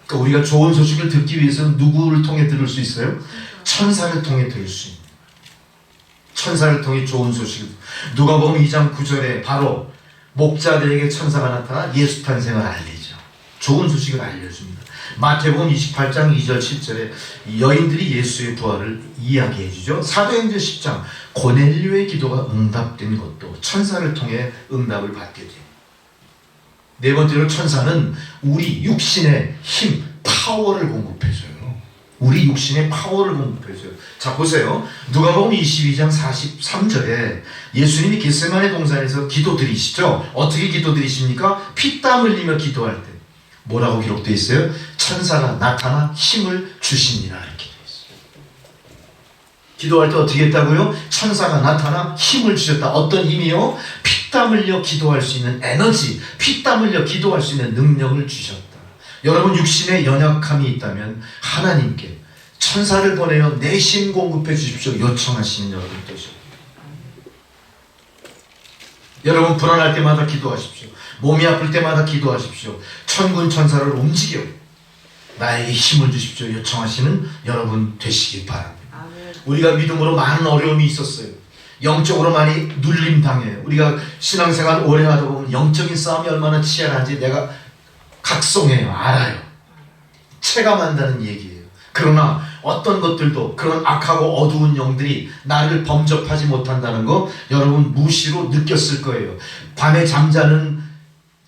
그러니까 우리가 좋은 소식을 듣기 위해서는 누구를 통해 들을 수 있어요? 천사를 통해 들을 수 있는, 천사를 통해 좋은 소식을. 누가복음 2장 9절에 바로 목자들에게 천사가 나타나 예수 탄생을 알리죠. 좋은 소식을 알려줍니다. 마태복음 28장 2절 7절에 여인들이 예수의 부활을 이야기해 주죠. 사도행전 10장 고넬료의 기도가 응답된 것도 천사를 통해 응답을 받게 돼요. 네 번째로 천사는 우리 육신의 힘, 파워를 공급해줘요. 우리 육신의 파워를 공급해줘요. 자, 보세요. 누가복음 22장 43절에 예수님이 겟세마네 동산에서 기도드리시죠. 어떻게 기도드리십니까? 피땀 흘리며 기도할 때 뭐라고 기록되어 있어요? 천사가 나타나 힘을 주시니라 이렇게 되어 있어요. 기도할 때 어떻게 했다고요? 천사가 나타나 힘을 주셨다. 어떤 힘이요? 피땀 흘려 기도할 수 있는 에너지, 피땀 흘려 기도할 수 있는 능력을 주셨다. 여러분, 육신에 연약함이 있다면 하나님께 천사를 보내어 내심 공급해 주십시오 요청하시는 여러분 되십시오. 여러분, 불안할 때마다 기도하십시오. 몸이 아플 때마다 기도하십시오. 천군 천사를 움직여 나에게 힘을 주십시오 요청하시는 여러분 되시길 바랍니다. 우리가 믿음으로 많은 어려움이 있었어요. 영적으로 많이 눌림당해요. 우리가 신앙생활 오래 하다 보면 영적인 싸움이 얼마나 치열한지 내가 각성해요. 알아요. 체감한다는 얘기예요. 그러나 어떤 것들도 그런 악하고 어두운 영들이 나를 범접하지 못한다는 거 여러분 무시로 느꼈을 거예요. 밤에 잠자는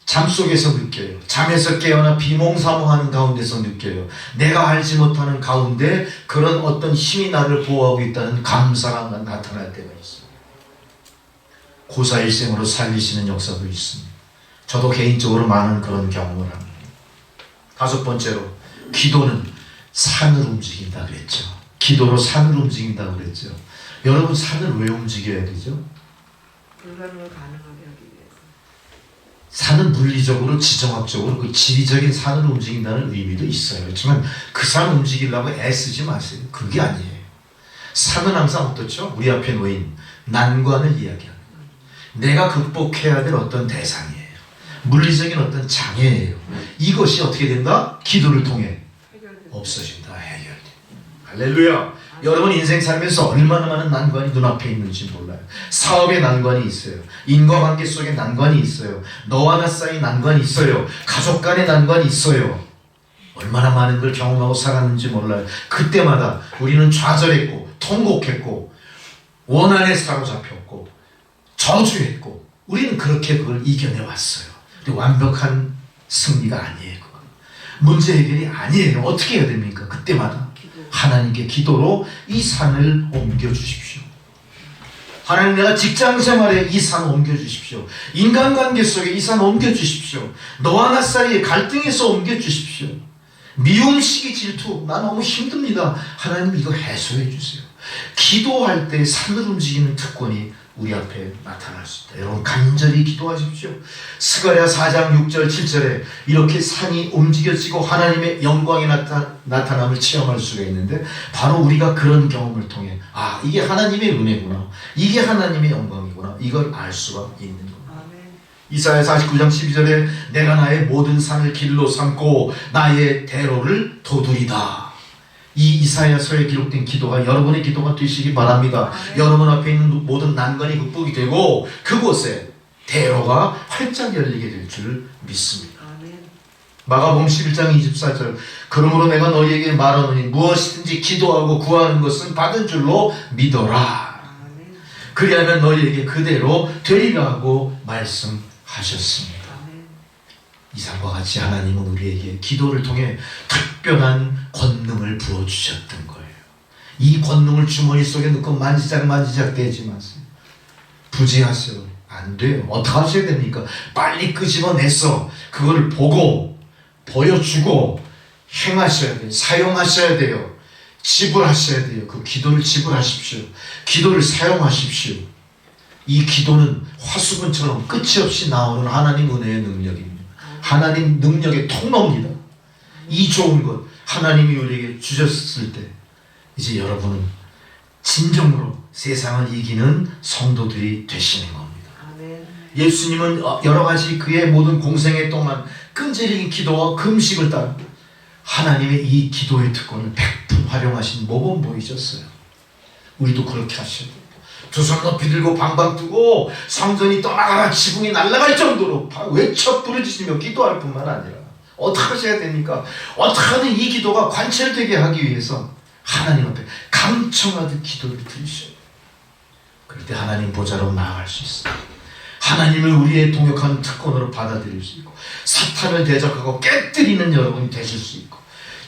잠속에서 느껴요. 잠에서 깨어나 비몽사몽하는 가운데서 느껴요. 내가 알지 못하는 가운데 그런 어떤 힘이 나를 보호하고 있다는 감사가 나타날 때가 있어요. 고사일생으로 살리시는 역사도 있습니다. 저도 개인적으로 많은 그런 경험을 합니다. 다섯 번째로, 기도는 산을 움직인다 그랬죠. 기도로 산을 움직인다고 그랬죠. 여러분, 산을 왜 움직여야 되죠? 불가능을 가능하게 하기 위해서. 산은 물리적으로, 지정학적으로 그 지리적인 산을 움직인다는 의미도 있어요. 그렇지만 그 산 움직이려고 애쓰지 마세요. 그게 아니에요. 산은 항상 어떻죠? 우리 앞에 놓인 난관을 이야기합니다. 내가 극복해야 될 어떤 대상이에요. 물리적인 어떤 장애예요. 이것이 어떻게 된다? 기도를 통해 없어진다, 해결된다. 할렐루야. 여러분 인생 살면서 얼마나 많은 난관이 눈앞에 있는지 몰라요. 사업에 난관이 있어요. 인과관계 속에 난관이 있어요. 너와 나 사이 난관이 있어요. 가족 간의 난관이 있어요. 얼마나 많은 걸 경험하고 살았는지 몰라요. 그때마다 우리는 좌절했고 통곡했고 원한에 사로잡혔고 저주했고 우리는 그렇게 그걸 이겨내왔어요. 근데 완벽한 승리가 아니에요. 그건. 문제 해결이 아니에요. 어떻게 해야 됩니까? 그때마다 하나님께 기도로 이 산을 옮겨주십시오. 하나님, 내가 직장생활에 이 산 옮겨주십시오. 인간관계 속에 이 산 옮겨주십시오. 너와 나 사이의 갈등에서 옮겨주십시오. 미움, 시기, 질투, 나 너무 힘듭니다. 하나님, 이거 해소해 주세요. 기도할 때 산을 움직이는 특권이 우리 앞에 나타날 수 있다. 여러분, 간절히 기도하십시오. 스가랴 4장 6절 7절에 이렇게 산이 움직여지고 하나님의 영광이 나타남을 체험할 수가 있는데, 바로 우리가 그런 경험을 통해 이게 하나님의 은혜구나, 이게 하나님의 영광이구나, 이걸 알 수가 있는 겁니다. 이사야 49장 12절에 내가 나의 모든 산을 길로 삼고 나의 대로를 도두리다. 이 이사야서에 기록된 기도가 여러분의 기도가 되시기 바랍니다. 여러분 앞에 있는 모든 난관이 극복이 되고 그곳에 대로가 활짝 열리게 될 줄 믿습니다. 마가복음 11장 24절 그러므로 내가 너희에게 말하노니 무엇이든지 기도하고 구하는 것은 받은 줄로 믿어라. 그리하면 너희에게 그대로 되리라고 말씀하셨습니다. 이상과 같이 하나님은 우리에게 기도를 통해 특별한 권능을 부어주셨던 거예요. 이 권능을 주머니 속에 넣고 만지작 대지 마세요. 부지하세요. 안 돼요. 어떻게 하셔야 됩니까? 빨리 끄집어내서 그거를 보고 보여주고 행하셔야 돼요. 사용하셔야 돼요. 지불하셔야 돼요. 그 기도를 지불하십시오. 기도를 사용하십시오. 이 기도는 화수분처럼 끝이 없이 나오는 하나님 은혜의 능력입니다. 하나님 능력의 통로입니다. 이 좋은 것 하나님이 우리에게 주셨을 때 이제 여러분은 진정으로 세상을 이기는 성도들이 되시는 겁니다. 예수님은 여러 가지 그의 모든 공생애 동안 끈질긴 기도와 금식을 따라 하나님의 이 기도의 특권을 백분 활용하신 모범 보이셨어요. 우리도 그렇게 하셔야 됩니다. 두 손 높이 들고 방방 뜨고 성전이 떠나가라 지붕이 날아갈 정도로 외쳐 부르짖으며 기도할 뿐만 아니라 어떻게 하셔야 됩니까? 어떻게 하든 이 기도가 관철되게 하기 위해서 하나님 앞에 감청하듯 기도를 드리셔야 돼요. 그럴 때 하나님 보좌로 나아갈 수 있어요. 하나님을 우리의 동역하는 특권으로 받아들일 수 있고 사탄을 대적하고 깨뜨리는 여러분이 되실 수 있고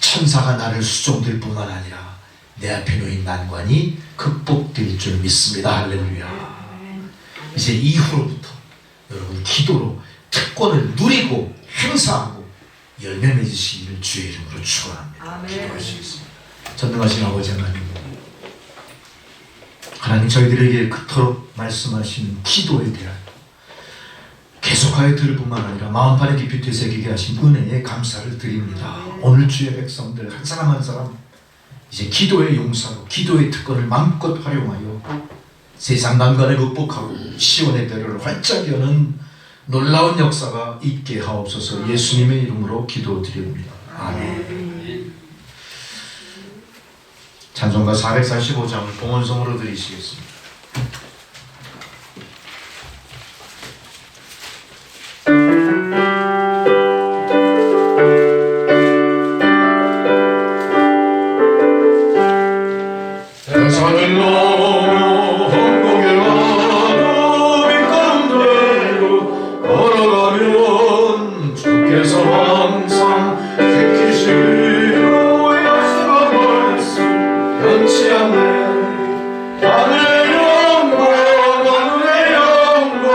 천사가 나를 수종될 뿐만 아니라 내 앞에 놓인 난관이 극복될 줄 믿습니다. 할렐루야. 이제 이후로부터 여러분 기도로 특권을 누리고 행사하고 열매 맺으시기를 주의 이름으로 축원합니다. 기도하시겠습니다. 전능하신 아버지 하나님 저희들에게 그토록 말씀하시는 기도에 대한 계속하여 들을 뿐만 아니라 마음판에 깊이 되새기게 하신 은혜에 감사를 드립니다. 오늘 주의 백성들 한 사람 한 사람 이제 기도의 용사로 기도의 특권을 마음껏 활용하여 세상 난관을 극복하고 시온의 배를 활짝 여는 놀라운 역사가 있게 하옵소서. 예수님의 이름으로 기도드립니다. 아멘. 찬송가 445장을 봉헌성으로 드리시겠습니다. 세상은 너무 험곡에 가도 밑가운데로 걸어가면 주께서 항상 지키시고 약속한 말씀 변치 않네. 하늘의 영광 하늘의 영광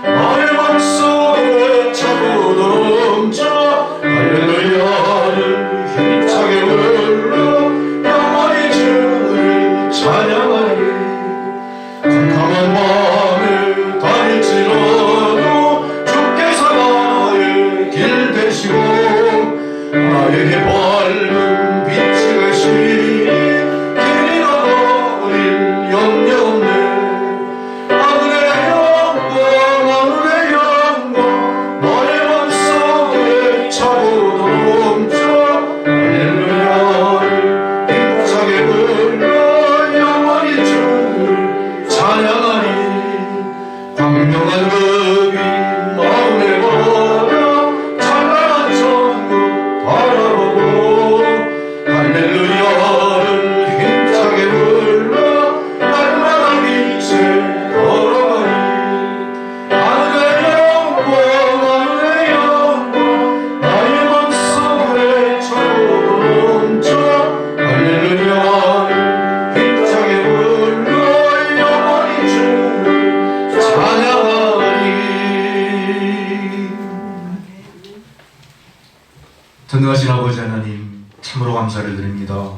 나의 맘속에 차고 넘쳐 할렐루야를 힘차게 불러 영원히 주를 찬양하리. 캄캄한 밤을 다닐지라도 주께서 나의 길 되시고 나에게 밝은 빛이 되시니 길이 나가릴 염려 없네. 하늘의 영광 하늘의 영광 나의 맘속에 차고 넘쳐 할렐루야를 힘차게 불러 영원히 주를 찬양하리. 광명한 급이 마음에 받아 찬란한 천국 바라보고 할렐루야를 힘차게 불러 날마다 빛에 걸어가리. 하늘의 영광 하늘의 영광 나의 맘속에 차고 넘쳐 할렐루야를 힘차게 불러 영원히 주를 찬양하리. 전능하신 아버지 하나님 참으로 감사를 드립니다.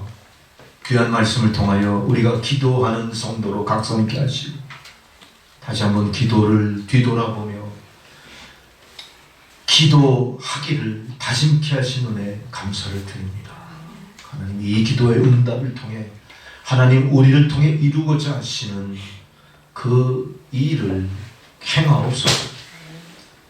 귀한 말씀을 통하여 우리가 기도하는 성도로 각성케 하시고 다시 한번 기도를 뒤돌아보며 기도하기를 다짐케 하신 은혜 감사를 드립니다. 하나님 이 기도의 응답을 통해 하나님 우리를 통해 이루고자 하시는 그 일을 행하옵소서.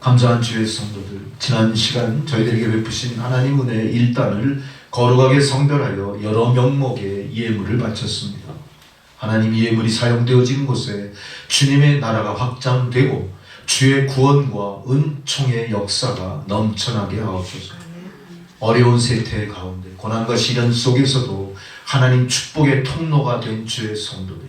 감사한 주의 성도들, 지난 시간 저희들에게 베푸신 하나님 은혜의 일단을 거룩하게 성별하여 여러 명목의 예물을 바쳤습니다. 하나님 이 예물이 사용되어진 곳에 주님의 나라가 확장되고 주의 구원과 은총의 역사가 넘쳐나게 하옵소서. 어려운 세태 가운데 고난과 시련 속에서도 하나님 축복의 통로가 된 주의 성도들,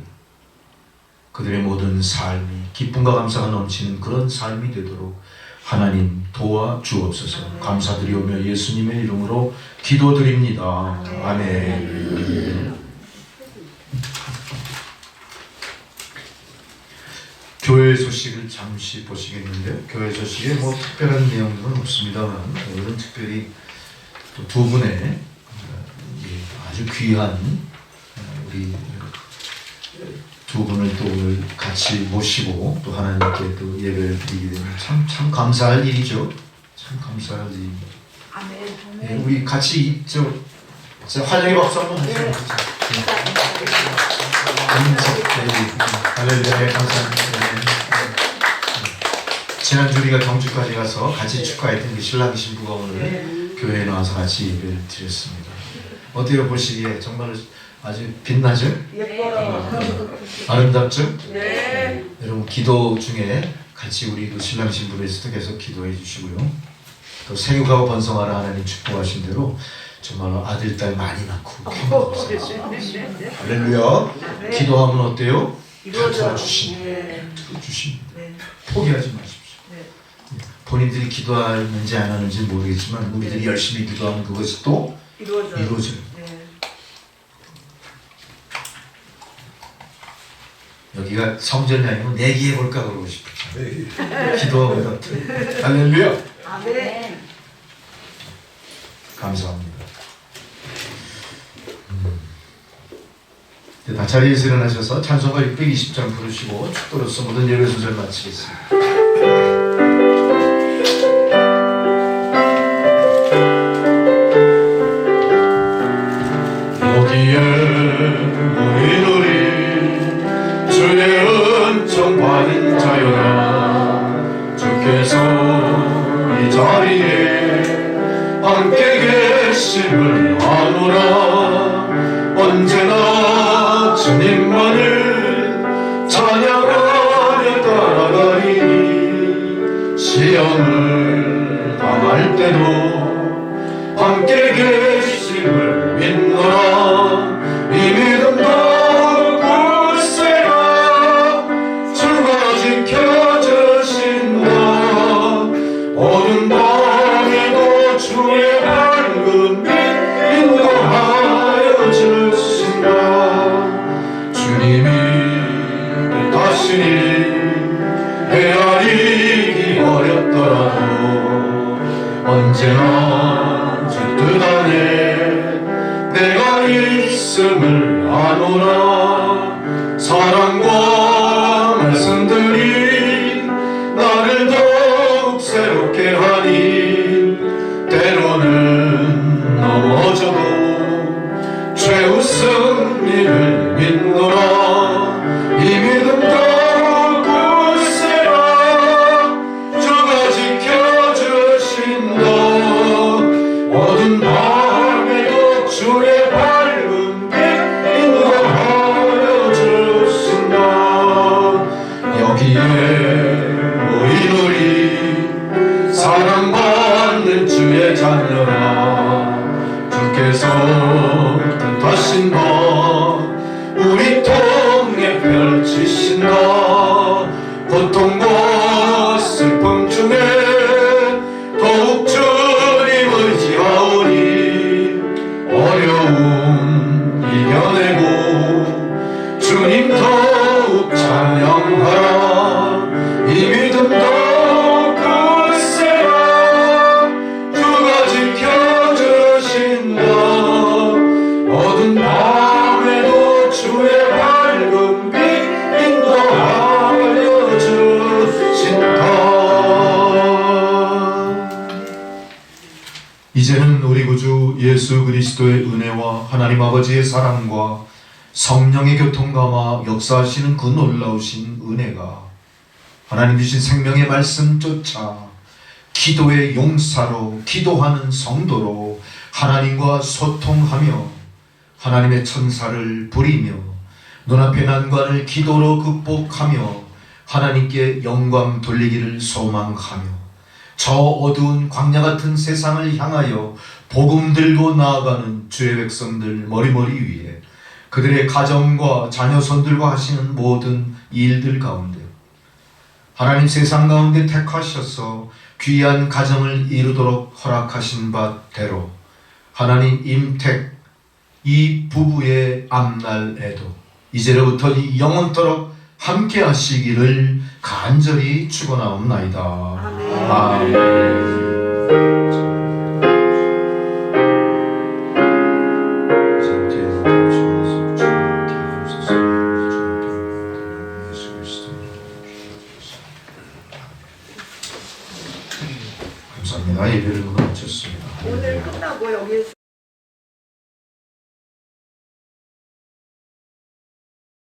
그들의 모든 삶이 기쁨과 감사가 넘치는 그런 삶이 되도록 하나님 도와주옵소서. 감사드리오며 예수님의 이름으로 기도드립니다. 아멘. 교회 소식을 잠시 보시겠는데요. 교회 소식에 뭐 특별한 내용은 없습니다만 오늘은 특별히 또 두 분의 아주 귀한 우리 두 분을 또 오늘 같이 모시고 또 하나님께 또 예배를 드리게 되면 참 감사할 일이죠. 참 감사할 일입니다. 예, 우리 같이 환영의 박수 한번 하시죠. 할렐루야, 감사합니다. 지난주 우리가 경주까지 가서 같이 축하했던 그 신랑 신부가 오늘 교회에 나와서 같이 예배를 드렸습니다. 어때요? 보시기에 정말 아주 빛나죠? 아름답죠? 네. 여러분 기도 중에 같이 우리 그 신랑 신부를 위해서 계속 기도해 주시고요. 또 생육하고 번성하라 하나님 축복하신 대로 정말 아들 딸 많이 낳고 할렐루야. 기도하면 어때요? 다 들어주십니다. 포기하지 마십시오. 본인들이 기도하는지 안 하는지 모르겠지만 우리들이 열심히 기도하면 그것이 또 이루어져요. 여기가 성전이 아니고 내기해볼까 그러고 싶었죠. 기도하고 할렐루야. 아멘. 감사합니다. 다 자리에서 일어나셔서 찬송가 620장 부르시고 축도로서 모든 예배 순서를 마치겠습니다. 여기에 우리 주의 은총 받은 자여라. 주께서 이 자리에 함께 계심을 아노라. 언제나 주님만을 찬양하며 따라가리니 시험을 당할 때도 함께 계심을 믿노라. 이 믿음 더욱 굳세라. 주가 지켜주신다. 어두운 밤에도 주의 밝음이 인도하여 주신다. 주님이 뜻하시니 헤아리기 어렵더라도 언제나 주 뜻 안에 내가 있음을 아노라. 사랑과 말씀들이 나를 더욱 새롭게 하니 때로는 넘어져도 최후 승리를 믿노라. 이 믿음 더욱 굳세라. 주가 지켜주신다. 어두운 밤에도 주의 밝은 빛 인도하여 주신다. 여기에 모인 우리 사랑받는 주의 자녀라. 주께서 뜻하신 것 우리 통해 펼치신다. 고통과 슬픔 중에 더욱 주님 의지하오니 어려움 이겨내고 주님 더욱 찬양하라. 이 믿음 더욱 굳세라. 주가 지켜주신다. 어두운 밤에도 주의 밝은 빛 인도하여 주신다. 이제는 우리 구주 예수 그리스도의 은혜와 하나님 아버지의 사랑과 성령의 교통감화 역사하시는 그 놀라우신 은혜가 하나님 주신 생명의 말씀 쫓아 기도의 용사로 기도하는 성도로 하나님과 소통하며 하나님의 천사를 부리며 눈앞의 난관을 기도로 극복하며 하나님께 영광 돌리기를 소망하며 저 어두운 광야 같은 세상을 향하여 복음 들고 나아가는 주의 백성들 머리머리 위에 그들의 가정과 자녀손들과 하시는 모든 일들 가운데 하나님 세상 가운데 택하셔서 귀한 가정을 이루도록 허락하신 바대로 하나님 임택 이 부부의 앞날에도 이제로부터 이 영원토록 함께 하시기를 간절히 축원하옵나이다. 아멘. 아멘.